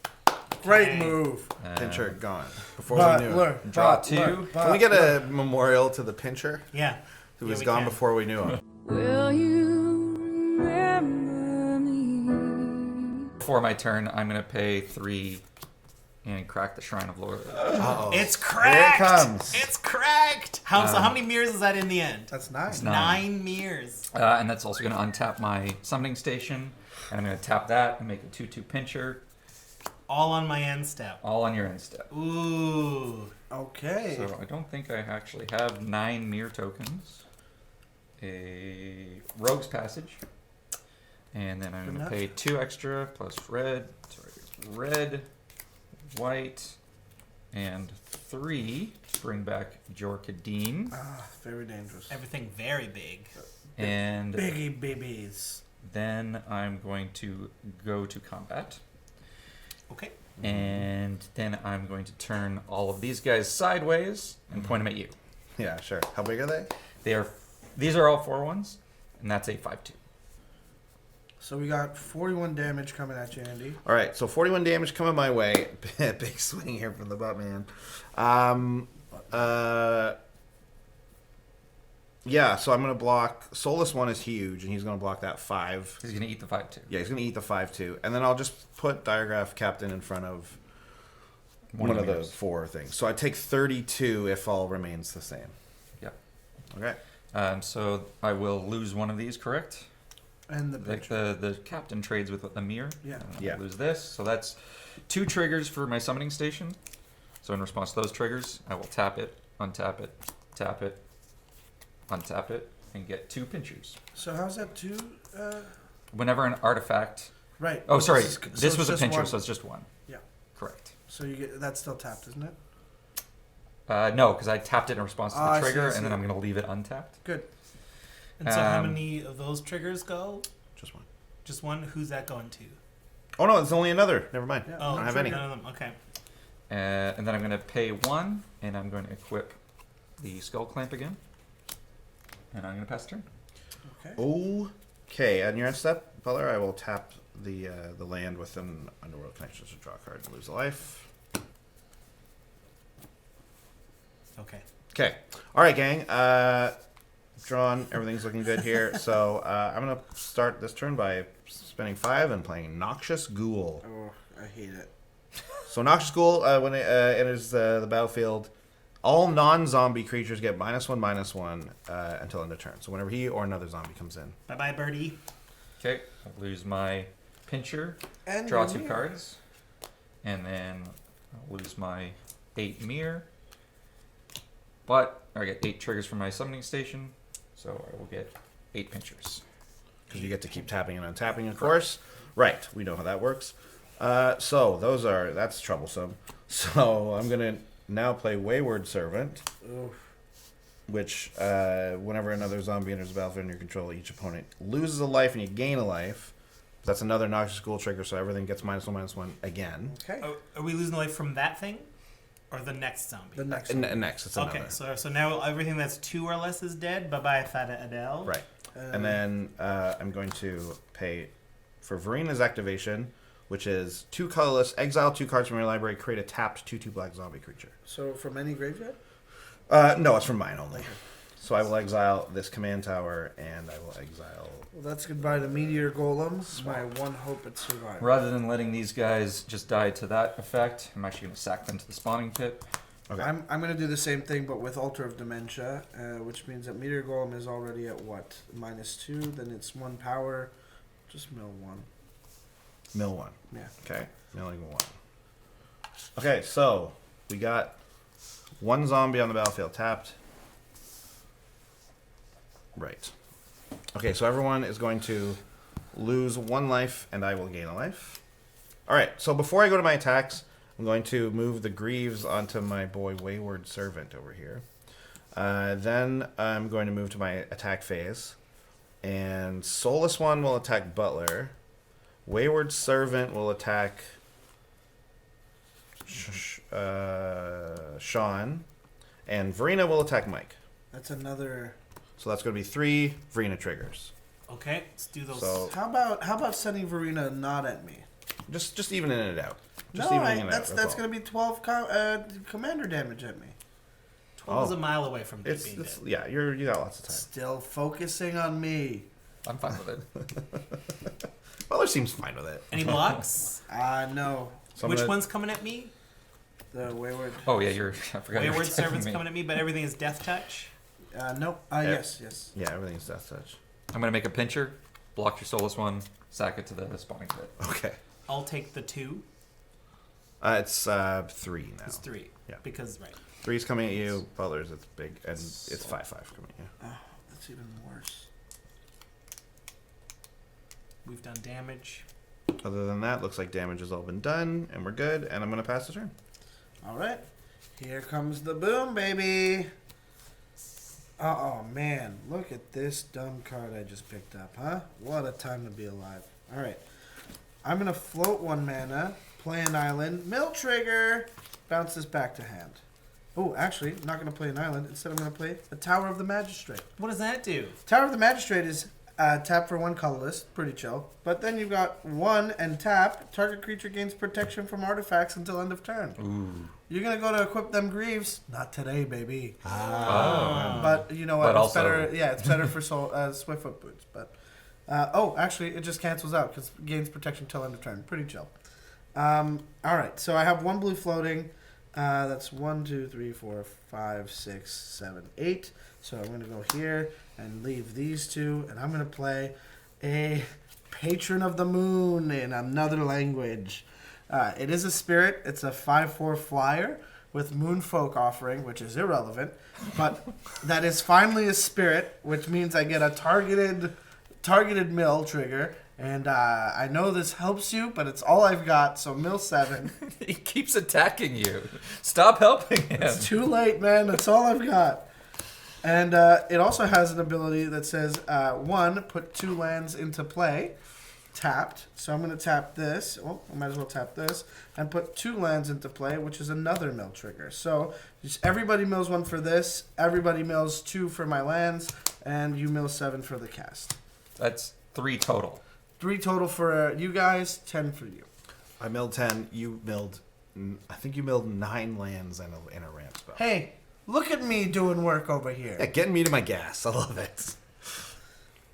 Great Okay. move. Pincher gone. Before we knew it. Butler. Draw Butler, 2. Can we get a memorial to the pincher Yeah. who Yeah, was we gone can. before we knew him? Will you remember me? Before my turn, I'm going to pay 3 and crack the Shrine of Lord. Uh-oh. It's cracked. Here it comes. It's cracked. So how many mirrors is that in the end? That's nice. 9 mirrors. And that's also going to untap my summoning station. And I'm going to tap that and make a 2/2 pincher. All on my end step. All on your end step. Ooh. Okay. So I don't think I actually have 9 mirror tokens. A Rogue's Passage. And then I'm going to enough. pay 2 extra plus red. Sorry, it's red, white, and 3 to bring back Jor Kadeen. Ah, very dangerous. Everything very big. And Biggie babies. then I'm going to go to combat. Okay. And then I'm going to turn all of these guys sideways and point them at you. Yeah, sure. How big are they? These are all 4/1s, and that's a 5/2. So we got 41 damage coming at you, Andy. All right, so 41 damage coming my way. Big swing here from the Buttman. Yeah, so I'm going to block. Soulless 1 is huge, and he's going to block that 5. He's going to eat the 5/2. Yeah, he's going to eat the 5/2. And then I'll just put Diagraph Captain in front of one of the mirrors. 4 things. So I take 32 if all remains the same. Yep. Okay. So I will lose one of these, correct? And the like picture. the captain trades with Amir. Yeah. And Yeah. I lose this, so that's 2 triggers for my summoning station. So in response to those triggers, I will tap it, untap it, tap it, untap it, and get 2 pinchers. So how's that 2? Whenever an artifact. Right. Oh, sorry. So This it's was a just pincher, one. so it's just 1. Yeah. Correct. So you get that's still tapped, isn't it? No, because I tapped it in response to the I see, trigger, I see. and then I'm going to leave it untapped. Good. And so how Um, many of those triggers go? Just one. Just one? Who's that going to? Oh no, it's only another. Never mind. Yeah. Oh, I don't have any. none of them. Okay. And then I'm going to pay 1, and I'm going to equip the skull clamp again. And I'm going to pass turn. Okay. Okay, on your end step, Butler, I will tap the land with an Underworld connection to draw a card and lose a life. Okay. Okay. All right, gang. Drawn. Everything's looking good here. So I'm going to start this turn by spending 5 and playing Noxious Ghoul. Oh, I hate it. So Noxious Ghoul, when it enters the battlefield, all non-zombie creatures get -1/-1 until end of turn. So whenever he or another zombie comes in. Bye bye, birdie. Okay, I'll lose my pincher, And draw your 2 mirror. cards, and then I'll lose my 8 mirror. But I get 8 triggers from my summoning station, so I will get 8 pinchers. Because you get to keep tapping and untapping, of course. Right, we know how that works. So that's troublesome. So I'm gonna now play Wayward Servant, Oof. which whenever another zombie enters the battlefield under your control, each opponent loses a life and you gain a life. That's another Noxious Ghoul trigger, so everything gets -1/-1 again. Okay. Are we losing life from that thing, or the next zombie? The next And one. next, it's another. Okay, so now everything that's 2 or less is dead. Bye bye, Fata Adele. Right. And then I'm going to pay for Varina's activation, which is 2 colorless, exile 2 cards from your library, create a tapped 2/2 black zombie creature. So from any graveyard? No, it's from mine only. So I will exile this command tower, and I will exile. Well, that's goodbye to Meteor Golem. My one hope at survival. Rather than letting these guys just die to that effect, I'm actually going to sack them to the spawning pit. Okay. I'm going to do the same thing, but with Altar of Dementia, which means that Meteor Golem is already at what? -2, then it's 1 power. Just mill 1. Mill 1. Yeah. Okay. Milling 1. Okay, so we got 1 zombie on the battlefield tapped. Right. Okay, so everyone is going to lose 1 life, and I will gain a life. All right, so before I go to my attacks, I'm going to move the Greaves onto my boy Wayward Servant over here. Then I'm going to move to my attack phase. And Soulless One will attack Butler. Wayward Servant will attack Sean. And Varina will attack Mike. That's another. So that's going to be 3 Varina triggers. Okay, let's do those. So How about sending Varina not at me? just evening it out. Just No, evening it out. that's all. going to be 12 commander damage at me. 12 is Oh. a mile away from It's being dead. yeah. You got lots of time. Still focusing on me. I'm fine with it. Butler seems fine with it. Any blocks? No. So I'm Which gonna- one's coming at me? The Wayward. Oh, yeah, I forgot. you were Wayward attacking Servant's me. coming at me, but everything is Death Touch. Nope. Yes. Yeah, everything's Death Touch. I'm going to make a pincher, block your Soulless One, sack it to the spawning pit. Okay. I'll take the 2. It's 3 now. It's 3. Yeah. Because, right. 3's coming at you. Butler's it's big, and it's 5/5 coming at you. Oh, that's even worse. We've done damage. Other than that, looks like damage has all been done, and we're good. And I'm gonna pass the turn. All right. Here comes the boom, baby. Oh, man. Look at this dumb card I just picked up, huh? What a time to be alive. All right. I'm going to float 1 mana, play an island, mill trigger, bounce this back to hand. Oh, actually, I'm not going to play an island. Instead, I'm going to play the Tower of the Magistrate. What does that do? Tower of the Magistrate is tap for 1 colorless, pretty chill. But then you've got 1 and tap. Target creature gains protection from artifacts until end of turn. Ooh. You're gonna go to equip them Greaves. Not today, baby. Oh. But you know what? But It's also- better. Yeah, it's better for Swiftfoot boots. But actually, it just cancels out because gains protection till end of turn. Pretty chill. All right. So I have 1 blue floating. That's 1, 2, 3, 4, 5, 6, 7, 8. So I'm gonna go here and leave these 2, and I'm gonna play a patron of the moon in another language. It is a spirit. It's a 5/4 flyer with moonfolk offering, which is irrelevant. But that is finally a spirit, which means I get a targeted mill trigger. And I know this helps you, but it's all I've got, so mill 7. He keeps attacking you. Stop helping him. It's too late, man. That's all I've got. And it also has an ability that says, 1, put 2 lands into play, tapped. So I'm going to tap this. Oh, I might as well tap this. And put 2 lands into play, which is another mill trigger. So just everybody mills 1 for this. Everybody mills 2 for my lands. And you mill 7 for the cast. That's 3 total. 3 total for you guys, 10 for you. I milled 10. You milled, I think you milled 9 lands and a ramp spell. Hey, look at me doing work over here. Yeah, getting me to my gas. I love it.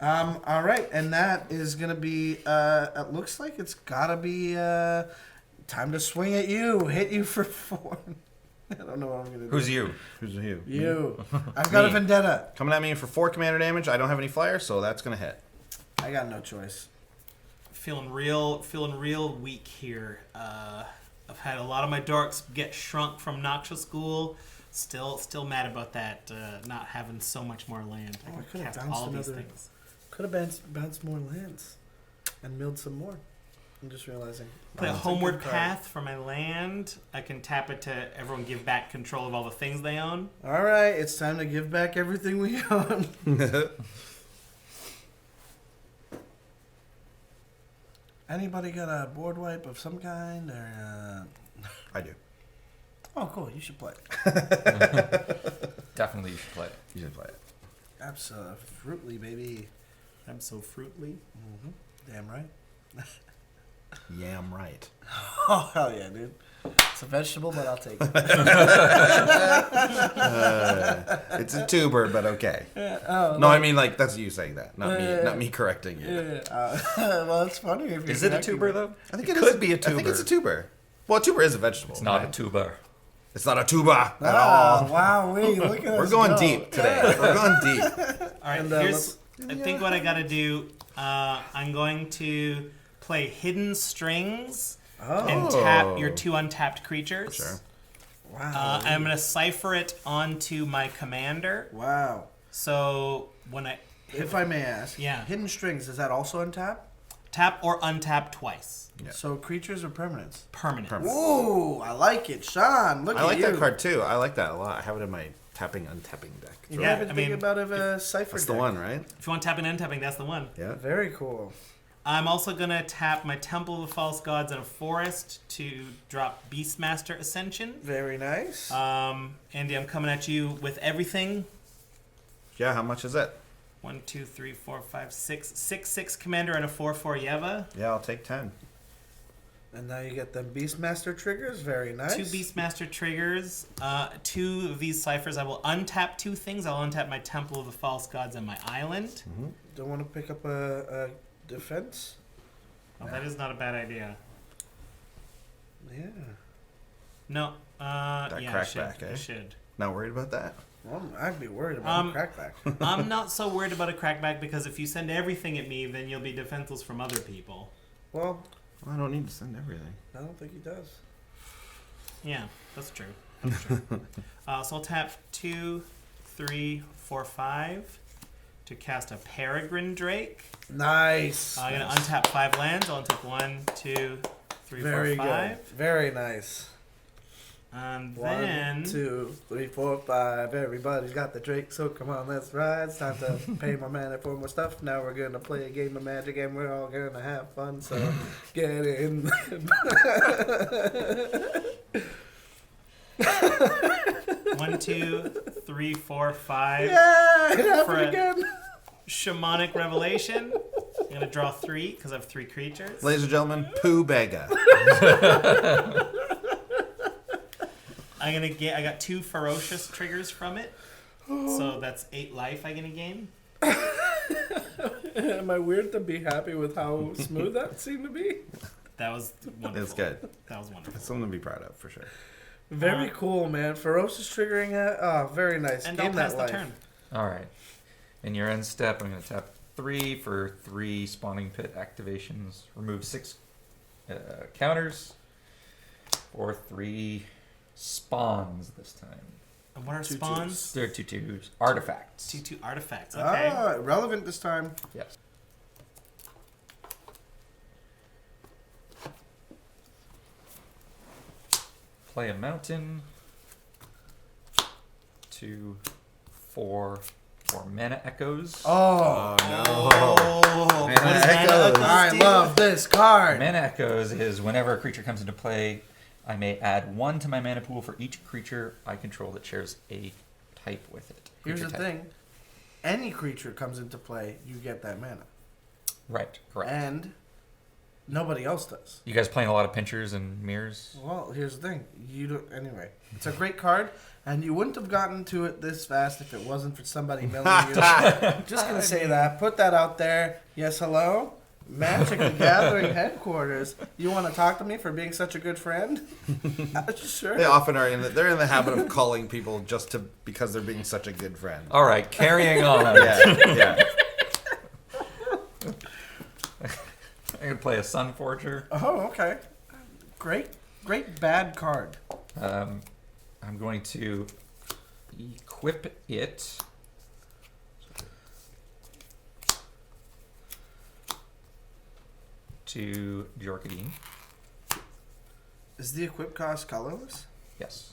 All right, and that is gonna be. It looks like it's gotta be time to swing at you, hit you for 4. I don't know what I'm gonna do. Who's you? Who's you? You? I've got a Me. vendetta. Coming at me for 4 commander damage. I don't have any flyers, so that's gonna hit. I got no choice. Feeling real weak here. I've had a lot of my dorks get shrunk from Noxious School. Still mad about that, not having so much more land. Oh, I can could've cast bounced all these another- things. Could have bounced more lands, and milled some more. I'm just realizing. Play a That's Homeward good card. Path for my land. I can tap it to everyone give back control of all the things they own. All right, it's time to give back everything we own. Anybody got a board wipe of some kind, or? I do. Oh, cool. You should play. Definitely you should play it. You should play it. Absolutely, baby. I'm so fruitly. Damn right. Yam right. Oh, hell yeah, dude. It's a vegetable, but I'll take it. It's a tuber, but okay. Oh, No, I mean like that's you saying that, not me correcting you. yeah. Well, it's funny if you're Is it a connecting tuber it. though? I think it it could is- be a tuber. I think it's a tuber. Well, a tuber is a vegetable. It's not right? a tuber. It's not a tuba at Ah, all. wow, wait, look at We're us going go. deep today. We're going deep. All right, And, here's. I think what I gotta do. I'm going to play Hidden Strings and tap your 2 untapped creatures. Sure. Wow. I'm gonna cipher it onto my commander. Wow. So when I If I may ask, Yeah. Hidden Strings, is that also untap? tap or untap twice, Yeah. So creatures or permanents? permanent. Ooh, I like it. Sean, look I at like you. that card too. I like that a lot. I have it in my untapping deck. You Yeah, ever I think mean, about a cipher That's the deck? one, right? If you want tapping and untapping, that's the one. Yeah. Very cool. I'm also gonna tap my Temple of the False Gods and a Forest to drop Beastmaster Ascension. Very nice. Andy, I'm coming at you with everything. Yeah, how much is it? 1, 2, 3, 4, 5, 6. 6/6 commander and a 4/4 Yeva. Yeah, I'll take 10. And now you get the Beastmaster triggers. Very nice. 2 Beastmaster triggers. 2 of these ciphers. I will untap 2 things. I'll untap my Temple of the False Gods and my island. Don't want to pick up a defense? Oh, that is not a bad idea. Yeah. No. Yeah, I crackback, should. eh? I should. Not worried about that? Well, I'd be worried about a crackback. I'm not so worried about a crackback because if you send everything at me, then you'll be defenseless from other people. Well, I don't need to send everything. I don't think he does. Yeah, that's true. That's true. So I'll tap 2, 3, 4, 5 to cast a Peregrine Drake. Nice. I'm gonna untap 5 lands. I'll untap 1, 2, 3, 4, Very 5. good. Very nice. And 1, then 2, 3, 4, 5. Everybody's got the Drake, so come on, let's ride. It's time to pay more mana for more stuff. Now we're gonna play a game of Magic, and we're all gonna have fun. So get in. 1, 2, 3, 4, 5. Yeah, it For happened a- again. Shamanic Revelation. I'm gonna draw 3 because I have 3 creatures. Ladies and gentlemen, Pooh Bega. I got 2 ferocious triggers from it. So that's 8 life I'm gonna gain. Am I weird to be happy with how smooth that seemed to be? That was wonderful. It's good. That was wonderful. It's something to be proud of, for sure. Very cool, man. Ferocious triggering. Oh, very nice. And Game I'll pass that the life. turn. All right. In your end step, I'm going to tap 3 for 3 spawning pit activations. Remove 6 counters for 3 spawns this time. And what are Two spawns? They're 2/2 artifacts. 2/2 artifacts. Okay. Relevant this time. Yes. Play a mountain. 2, 4 for mana echoes. Oh, Oh, Man, what is that mana echoes. I do? love this card. Mana echoes is whenever a creature comes into play, I may add 1 to my mana pool for each creature I control that shares a type with it. Here's Creature the type. thing. Any creature comes into play, you get that mana. Right, correct. And nobody else does. You guys playing a lot of pinchers and mirrors? Well, here's the thing. You don't. Anyway, it's a great card, and you wouldn't have gotten to it this fast if it wasn't for somebody milling you. Just gonna say that. Put that out there. Yes, hello. Magic the Gathering headquarters. You want to talk to me for being such a good friend? Sure. They often are they're in the habit of calling people because they're being such a good friend. All right, carrying on. Yeah. I'm going to play a Sun Forger. Oh, okay. Great bad card. I'm going to equip it. To Jor Kadeen. Is the equip cost colorless? Yes.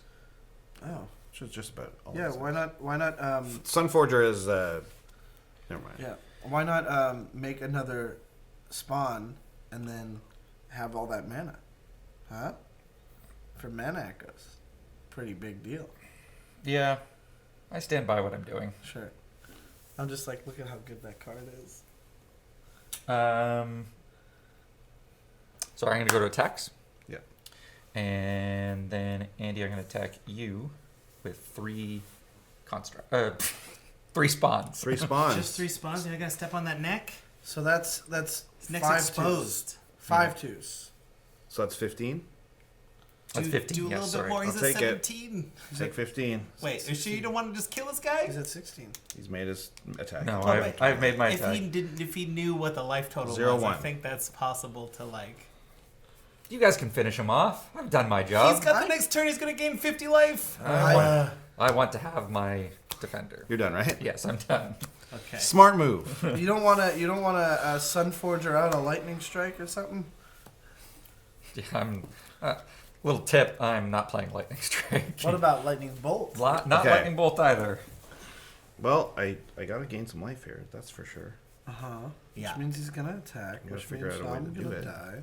Oh, Which is just about all yeah. this is. Why not? Sunforger is never mind. Yeah. Why not make another spawn and then have all that mana? Huh? For mana echoes. Pretty big deal. Yeah, I stand by what I'm doing. Sure. I'm just like, look at how good that card is. So I'm going to go to attacks. Yeah. And then, Andy, I'm going to attack you with 3 3 spawns. 3 spawns. Just 3 spawns. You're not gonna step on that neck. So that's His neck's 5 exposed. twos. 5 twos. So that's 15. That's Do- 15. Do a Yeah, little sorry. bit more. He's I'll at take it. 17. Take 15. Wait, are you sure you don't want to just kill this guy? He's at 16. He's made his attack. No, wait. I've made my If attack. if he knew what the life total 0, was, I 1. think that's possible to like. You guys can finish him off. I've done my job. He's got the next turn. He's gonna gain 50 life. I want to have my defender. You're done, right? Yes, I'm done. Okay. Smart move. You don't want to Sunforger out a lightning strike or something? Yeah, I'm. Little tip: I'm not playing Lightning Strike. What about lightning bolt? Not Okay. Lightning Bolt either. Well, I gotta gain some life here. That's for sure. Yeah. Which means he's gonna attack. gotta Which figure means out a way I'm to do gonna it. die.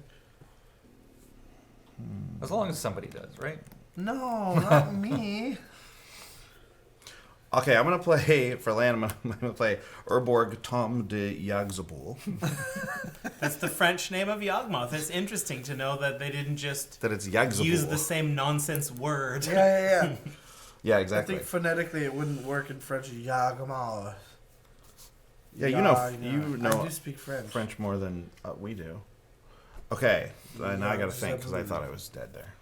As long as somebody does, right? No, not me. Okay, I'm gonna play for land. I'm gonna play Urborg Tom de Yagzabul. That's the French name of Yawgmoth. It's interesting to know that they didn't just That it's Yagzabul. use the same nonsense word. Yeah. Yeah, I exactly. think phonetically it wouldn't work in French. Yagmal. Yeah, you know I do speak French. French more than we do. Okay, now I gotta just think because I absolutely. thought I was dead there.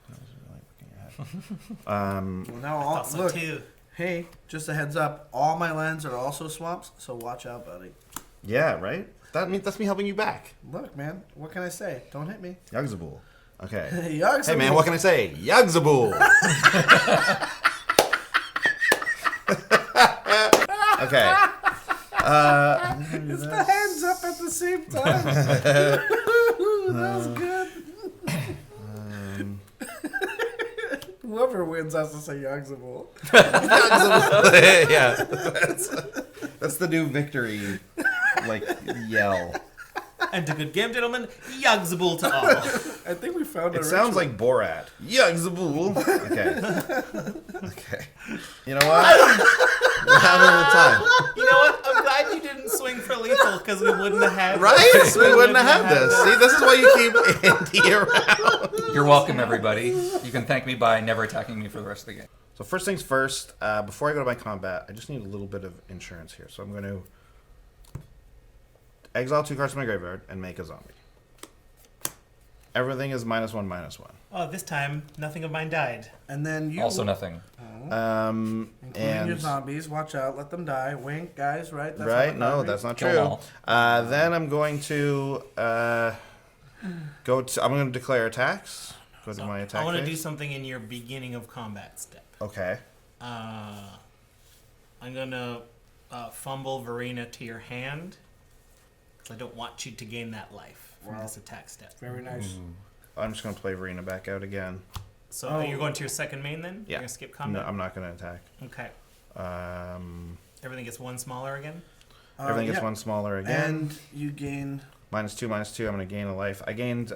Well, now all, Thought so look. too. Hey, just a heads up. All my lands are also swamps, so watch out, buddy. Yeah, right. That's me helping you back. Look, man. What can I say? Don't hit me. Yagzabul. Okay. Yagzabul. Hey man, what can I say? Yagzabul. Okay. It's the hands up at the same time. That was good. Whoever wins has to say Yagzabul. Yeah. That's the new victory yell. And a good game, gentlemen. Yawgzabul to all. I think we found It sounds like Borat. Yagzabul. Okay. You know what? We're having a time. You know what? I'm glad you didn't swing for lethal because we wouldn't have had Right? this. We wouldn't have had this. See, this is why you keep Andy around. You're welcome, everybody. You can thank me by never attacking me for the rest of the game. So first things first, before I go to my combat, I just need a little bit of insurance here. So I'm going to exile 2 cards from my graveyard and make a zombie. Everything is -1/-1. Oh, this time nothing of mine died. And then you Also nothing. including And your zombies. Watch out, let them die. Wink, guys. Right? That's right? not No, boundary. that's not Kill true. 'em all. Then I'm going to go to. I'm going to declare attacks. Go to my attack. I want to phase. do something in your beginning of combat step. Okay. I'm gonna fumble Varina to your hand. 'Cause I don't want you to gain that life from this attack step. Very nice. I'm just going to play Varina back out again. So you're going to your second main then? Yeah. You're gonna skip No, combat. I'm not going to attack. Okay. Everything Everything gets one smaller again. gets Yeah. one smaller again. And you gain. -2/-2. I'm going to gain a life. I gained.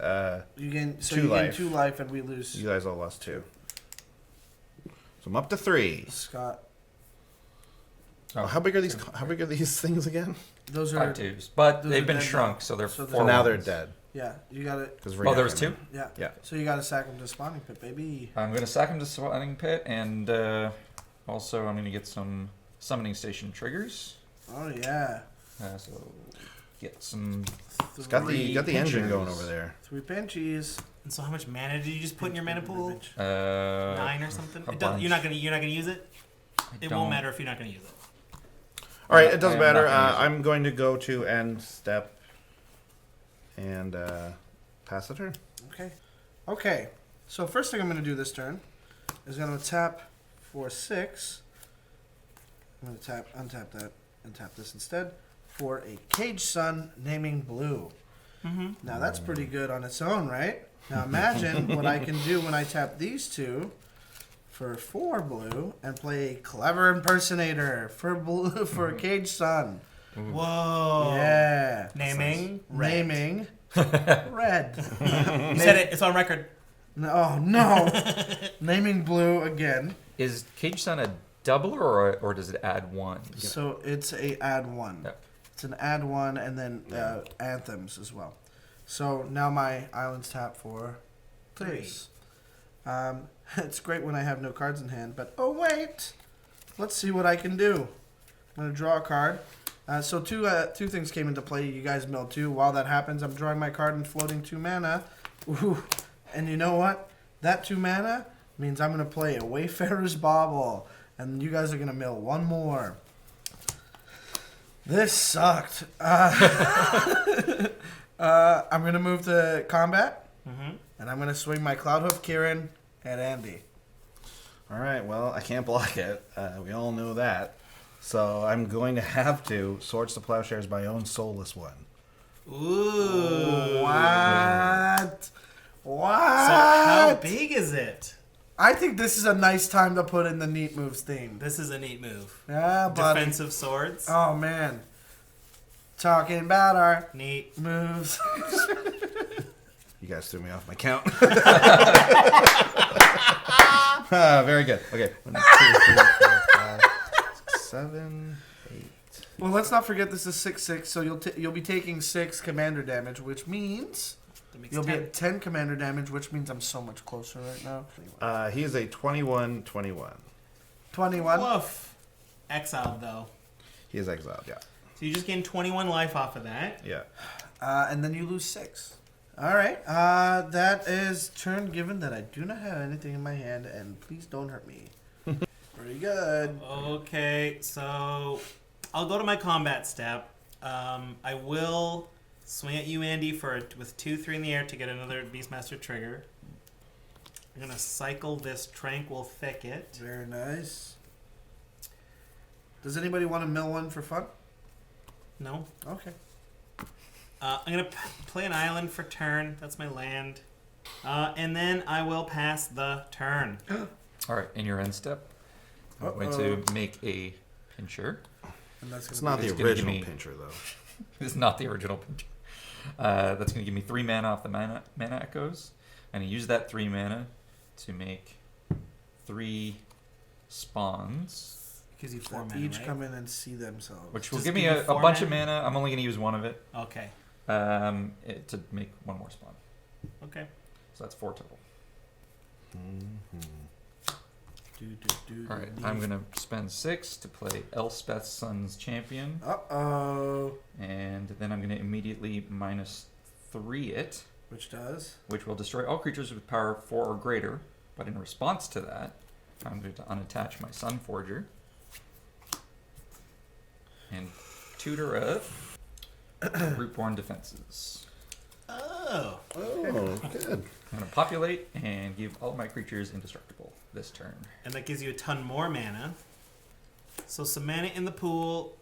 You gain. So 2 you gain life. 2 life, and we lose. You guys all lost 2. So I'm up to 3. Scott. Oh, how big are these? How big are these things again? Those are. 5 twos. But those they've are been dead shrunk, now. so they're So 4 So now they're ones. dead. Yeah, you got it. Because Oh, there was 2? Yeah. Yeah. So you got to sack them to spawning pit, baby. I'm going to sack him to Spawning Pit, and also I'm going to get some Summoning Station triggers. Oh yeah. So get some... It's got the engine going pinchers. over there. 3 pinchies. And so how much mana did you just put in your mana pool? 9 or something? a It doesn't, you're not bunch. gonna use it? It don't- won't matter if you're not gonna use it. All right, it doesn't I am not matter. gonna use it. I'm going to go to end step and pass the turn. Okay. Okay. So first thing I'm going to do this turn is going to tap for 6. I'm going to untap that, and tap this instead for a Cage Sun naming Blue. Mm-hmm. Now that's pretty good on its own, right? Now imagine what I can do when I tap these 2 for 4 blue and play a Clever Impersonator for blue for a Cage Sun. Whoa. Yeah. Naming red. Naming red. You said it. It's on record. Oh no! Naming Blue again. Is Cage Sun a doubler, or does it add 1? So it's a add 1. Yep. It's an add 1 and then anthems as well. So now my islands tap for 3. It's great when I have no cards in hand, but oh wait! Let's see what I can do. I'm gonna draw a card. So two things came into play. You guys milled 2. While that happens, I'm drawing my card and floating 2 mana. Ooh. And you know what? That 2 mana means I'm gonna play a Wayfarer's Bauble, and you guys are gonna mill 1 more. This sucked. I'm gonna move to combat, and I'm gonna swing my Cloudhoof Kirin at Andy. All right. Well, I can't block it. We all know that. So I'm going to have to Swords to Plowshares my own soulless one. Ooh. What? What? So how big is it? I think this is a nice time to put in the neat moves theme. This is a neat move. Yeah, buddy. Defensive swords. Oh man. Talking about our Neat. moves. You guys threw me off my count. Very good. Okay. 1, 2, 3, 4, 5, 6, 7, 8. Well, let's not forget this is 6/6, so you'll be taking 6 commander damage, which means That makes you'll be 10. at 10 commander damage, which means I'm so much closer right now. He is a 21/21. 21. Woof. Exiled though. He is exiled. Yeah. So you just gain 21 life off of that. Yeah. And then you lose 6. All right. That is turn given that I do not have anything in my hand, and please don't hurt me. Pretty good. Okay, so I'll go to my combat step. I will swing at you, Andy, with 2/3 in the air to get another Beastmaster trigger. I'm gonna cycle this Tranquil Thicket. Very nice. Does anybody want to mill one for fun? No. Okay. I'm gonna play an island for turn. That's my land. And then I will pass the turn. All right, in your end step, I'm going to make a pincher. And that's It's gonna not be the It's gonna give original me- pincher though. It's not the original pincher. That's going to give me 3 mana off the mana echoes. And I use that 3 mana to make 3 spawns, Gives you 4 that mana, each right? come in and see themselves. which will Just give me give you a 4 bunch of mana? mana. I'm only going to use 1 of it Okay. to make 1 more spawn. Okay. So that's 4 total. Do, All right, I'm going to spend 6 to play Elspeth's Son's Champion. Uh-oh. And then I'm going to immediately -3 it Which does? Which will destroy all creatures with power 4 or greater. But in response to that, I'm going to unattach my Sun Forger and tutor up Rootborn Defenses. Oh. Oh, good. I'm going to populate and give all of my creatures indestructible this turn. And that gives you a ton more mana. So some mana in the pool.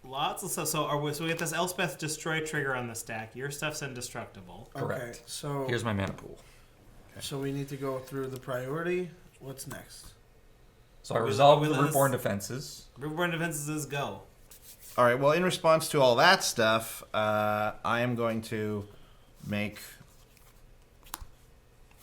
Lots of stuff. So we get this Elspeth Destroy trigger on the stack. Your stuff's indestructible. Correct. Okay, so Here's my mana pool. so we need to go through the priority. What's next? So I We- resolve we the let us- Rootborn Defenses. Riverborn Defenses is go. All right. Well, in response to all that stuff, I am going to make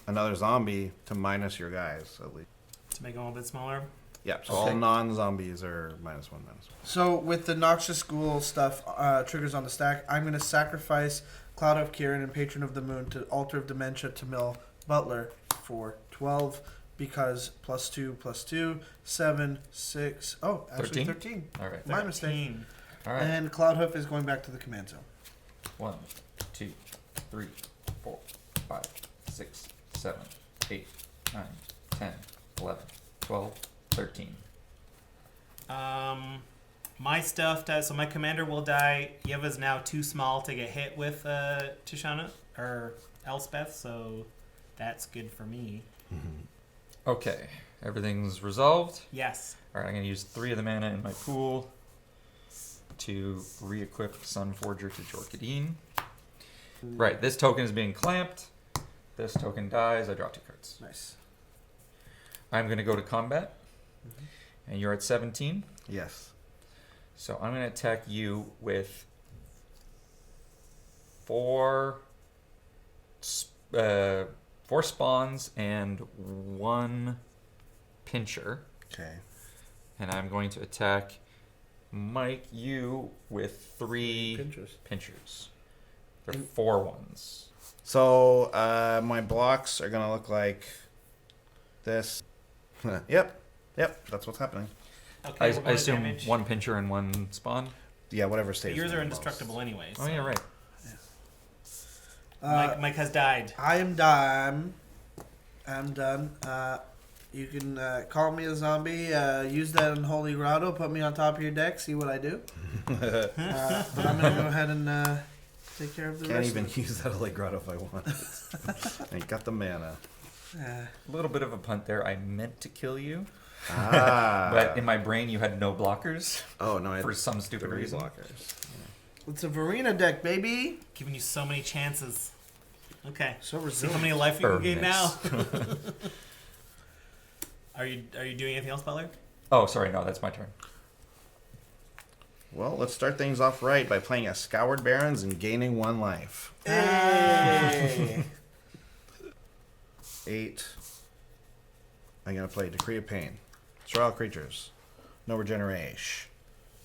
another zombie to minus your guys at least. To make them a little bit smaller. Yeah. So Okay. all non-zombies are -1/-1. So with the Noxious Ghoul stuff triggers on the stack, I'm going to sacrifice Cloudhoof, Kirin, and Patron of the Moon to Altar of Dementia to mill Butler for 12 because +2/+2, 7, 6. Oh, actually 13. All right. My mistake. 13. All right. And Cloudhoof is going back to the command zone. 1, 2, 3, 4, 5, 6, 7, 8, 9, 10, 11, 12, 13. My stuff dies. So my commander will die. Yeva's now too small to get hit with Tishana or Elspeth, so that's good for me. Okay. Everything's resolved. Yes. All right. I'm going to use 3 of the mana in my pool to re-equip Sun Forger to Jor Kadeen. Right. This token is being clamped. This token dies. I draw 2 cards. Nice. I'm going to go to combat. And you're at 17. Yes. So I'm going to attack you with 4 spawns and 1 pincher. Okay. And I'm going to attack Mike, you, with 3 pinchers. They're 4 ones. So my blocks are gonna look like this. Yep. That's what's happening. Okay. we're I going to assume damage. 1 pincher and 1 spawn. Yeah, whatever But stays. yours there are most. indestructible anyway. Oh yeah, right. Mike has died. I am done. I'm done. You can call me a zombie. Use that Unholy Grotto. Put me on top of your deck. See what I do. But I'm gonna go ahead and take care of the Can't rest. even of use that Grotto if I want. I got the mana. it. A little bit of a punt there. I meant to kill you, Ah. but in my brain you had no blockers Oh no! I for some stupid 3 reason. blockers. It's a Varina deck, baby. Giving you so many chances. Okay. So See resilient. how many life you can Or gain now. miss. Are you doing anything else, Butler? Oh, sorry, no, that's my turn. Well, let's start things off right by playing a Scoured Barons and gaining 1 life. Hey. 8. I'm gonna play Decree of Pain. Destroy all creatures. No regeneration.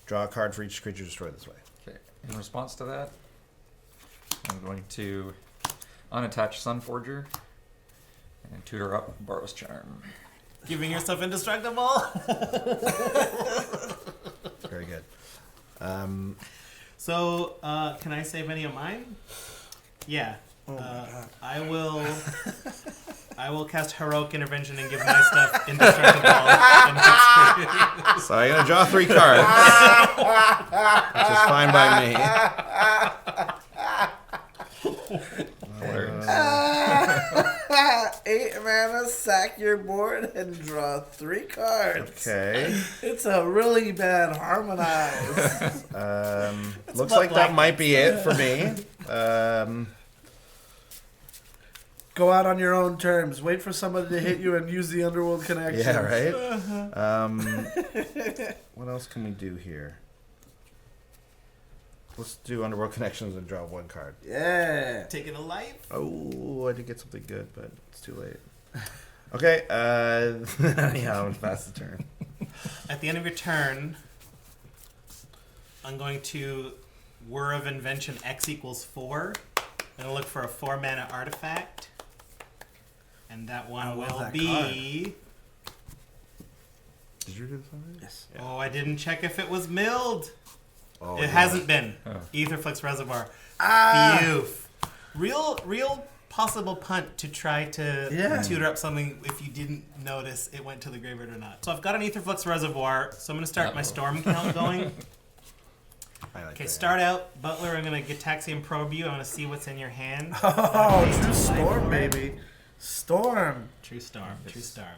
Draw a card for each creature destroyed this way. Okay. In response to that, I'm going to unattach Sun Forger and tutor up Borrow's Charm. Giving yourself indestructible? Very good. So, can I save any of mine? Yeah. Oh my God. I will cast Heroic Intervention and give my stuff indestructible. and hit So I'm gonna draw 3 cards, which is fine by me. That works. 8 mana, sack your board, and draw 3 cards. Okay. It's a really bad harmonize. Looks what like that black might be it for me. Go out on your own terms. Wait for somebody to hit you and use the Underworld connection. Yeah, right. What else can we do here? Let's do Underworld Connections and draw 1 card. Yeah. Taking a life? Oh, I did get something good, but it's too late. Okay. Yeah, I'm past the turn. At the end of your turn, I'm going to Whir of Invention X equals 4. I'm going to look for a 4 mana artifact. And that one I love will that be... Did you do this already? Yes. Oh, I didn't check if it was milled. Oh, It yeah. hasn't been. Oh. Aetherflux Reservoir. Ah. Phew. Real possible punt to try to Yeah. tutor up something if you didn't notice it went to the graveyard or not. So I've got an Aetherflux Reservoir, so I'm going to start my storm count going. I like Okay, that. start out. Butler, I'm going to Gitaxian Probe you. I want to see what's in your hand. Oh, Okay, true life storm, for it. baby. Storm. True storm. True storm.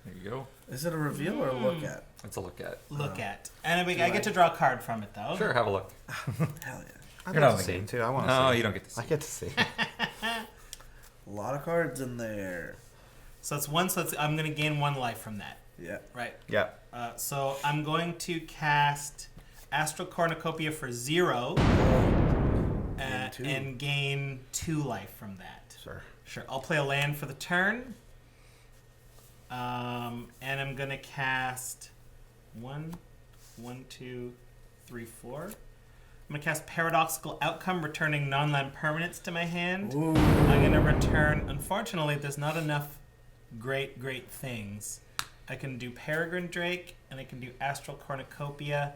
There you go. Is it a reveal or a look at? Let's a look at. Look at. And I get to draw a card from it, though. Sure, have a look. Hell yeah. I'd You're like not to see in the it too. I want to No, see. you don't get to see. I get to see. A lot of cards in there. So it's one, so I'm going to gain 1 life from that. Yeah. Right. Yeah. So I'm going to cast Astral Cornucopia for 0 two. and gain 2 life from that. Sure. I'll play a land for the turn. And I'm going to cast 1, 2, 3, 4. I'm going to cast Paradoxical Outcome, returning non-land permanents to my hand. Ooh. I'm going to return... Unfortunately, there's not enough great things. I can do Peregrine Drake, and I can do Astral Cornucopia,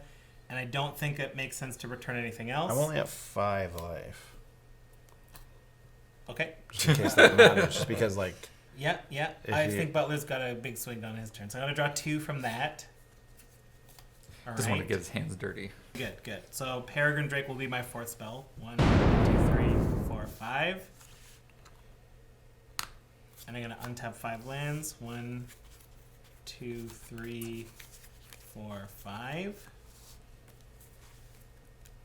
and I don't think it makes sense to return anything else. I'm only at 5 life. Okay. Just in case that matters. Just because, like... Yeah. If I you- think Butler's got a big swing on his turn, so I'm going to draw 2 from that. All Doesn't want to right. get his hands dirty. Good. So Peregrine Drake will be my 4th spell. 1, 2, 3, 4, 5. And I'm going to untap 5 lands. 1, 2, 3, 4, 5.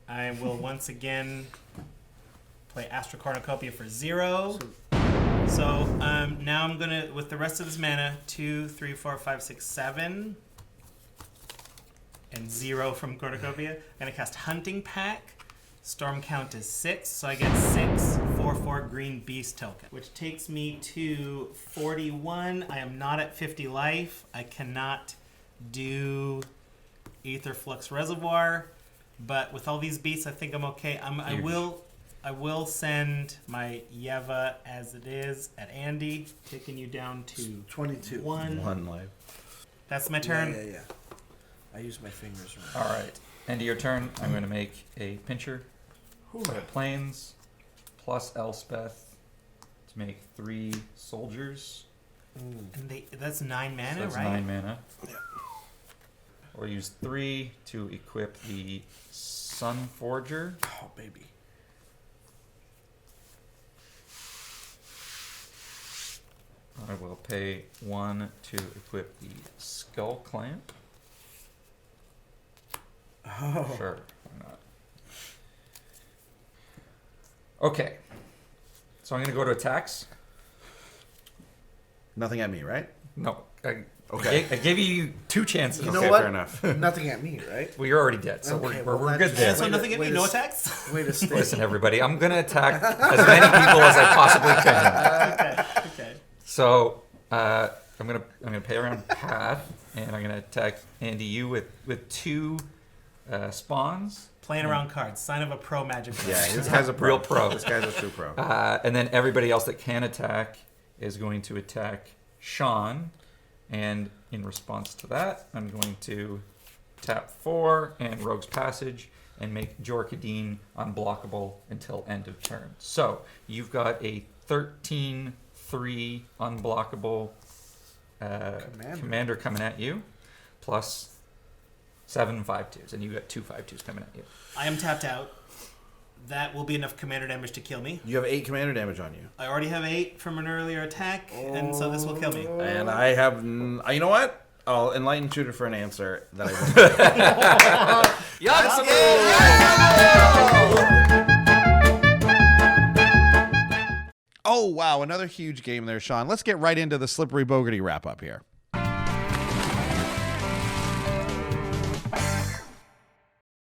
I will once again play Astral Cornucopia for 0. So now I'm going to, with the rest of this mana, 2, 3, 4, 5, 6, 7. And 0 from Cornucopia. I'm going to cast Hunting Pack. Storm count is 6, so I get 6 4/4 green beast token, which takes me to 41. I am not at 50 life. I cannot do Aetherflux Reservoir, but with all these beasts, I think I'm okay. I will send my Yeva as it is at Andy, taking you down to 22. 1. life. That's my turn. Yeah. I use my fingers. All right. End of your turn. I'm going to make a pincher. Play planes plus Elspeth to make 3 soldiers. And that's 9 mana, So that's right? 9 mana. Yeah. Or use 3 to equip the Sun Forger. Oh, baby. I will pay 1 to equip the Skull Clamp. Oh. Sure, why not? Okay. So I'm going to go to attacks. Nothing at me, right? No. Okay. I gave you 2 chances. You know Okay, what? fair enough. Nothing at me, right? Well, you're already dead, so Okay, we're well, good that's- there. And so Way to- nothing at way me, to no s- attacks? Way to stay. Listen, everybody, I'm going to attack as many people as I possibly can. Okay. So I'm gonna pay around Path, and I'm gonna attack Andy you with 2 spawns. Playing around cards. Sign of a pro Magic player. Yeah, this guy's a pro. Real pro. This guy's a true pro. And then everybody else that can attack is going to attack Sean. And in response to that, I'm going to tap 4 and Rogue's Passage and make Jor Kadeen unblockable until end of turn. So you've got a 13-3 unblockable commander coming at you, plus 7 5/2s, and you got 2 5/2s coming at you. I am tapped out. That will be enough commander damage to kill me. You have 8 commander damage on you. I already have 8 from an earlier attack, and so this will kill me. And I have... you know what? I'll enlighten Tutor for an answer that I will. Oh, wow. Another huge game there, Sean. Let's get right into the Slippery Bogarty wrap-up here.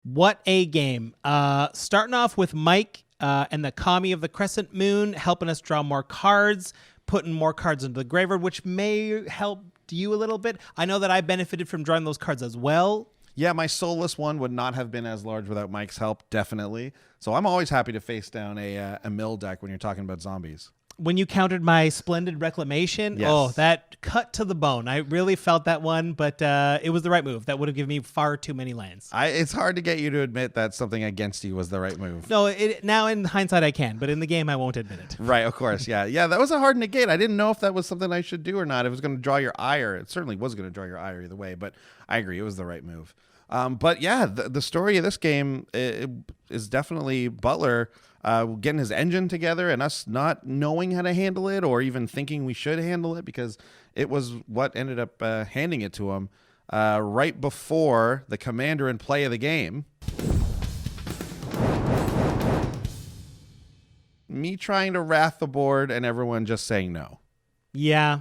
What a game. Starting off with Mike and the Kami of the Crescent Moon, helping us draw more cards, putting more cards into the graveyard, which may help you a little bit. I know that I benefited from drawing those cards as well. Yeah, my soulless one would not have been as large without Mike's help, definitely. So I'm always happy to face down a mill deck when you're talking about zombies. When you countered my splendid reclamation, Yes. that cut to the bone. I really felt that one, but it was the right move. That would have given me far too many lands. It's hard to get you to admit that something against you was the right move. No, now in hindsight I can, but in the game I won't admit it. Right, of course. Yeah, that was a hard negate. I didn't know if that was something I should do or not. If it was going to draw your ire. It certainly was going to draw your ire either way, but I agree. It was the right move. But yeah, the story of this game is definitely Butler getting his engine together and us not knowing how to handle it or even thinking we should handle it, because it was what ended up handing it to him right before the commander and play of the game. Me trying to wrath the board and everyone just saying no. Yeah.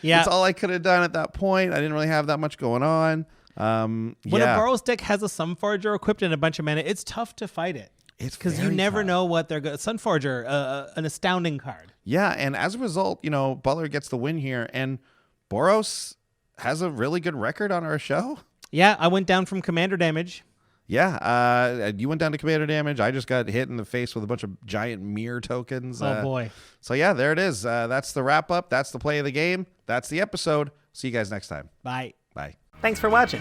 Yeah. That's all I could have done at that point. I didn't really have that much going on. When a Burrows deck has a Sunforger equipped and a bunch of mana, it's tough to fight it. It's because you very never tough. know what they're going to. Sunforger, an astounding card. Yeah, and as a result, Butler gets the win here, and Boros has a really good record on our show. Yeah, I went down from commander damage. Yeah, you went down to commander damage. I just got hit in the face with a bunch of giant mirror tokens. Oh, boy. So yeah, there it is. That's the wrap up. That's the play of the game. That's the episode. See you guys next time. Bye. Bye. Thanks for watching.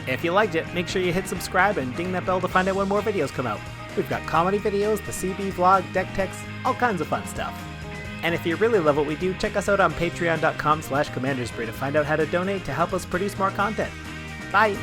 If you liked it, make sure you hit subscribe and ding that bell to find out when more videos come out. We've got comedy videos, the CB vlog, deck techs, all kinds of fun stuff. And if you really love what we do, check us out on patreon.com/commanderspree to find out how to donate to help us produce more content. Bye!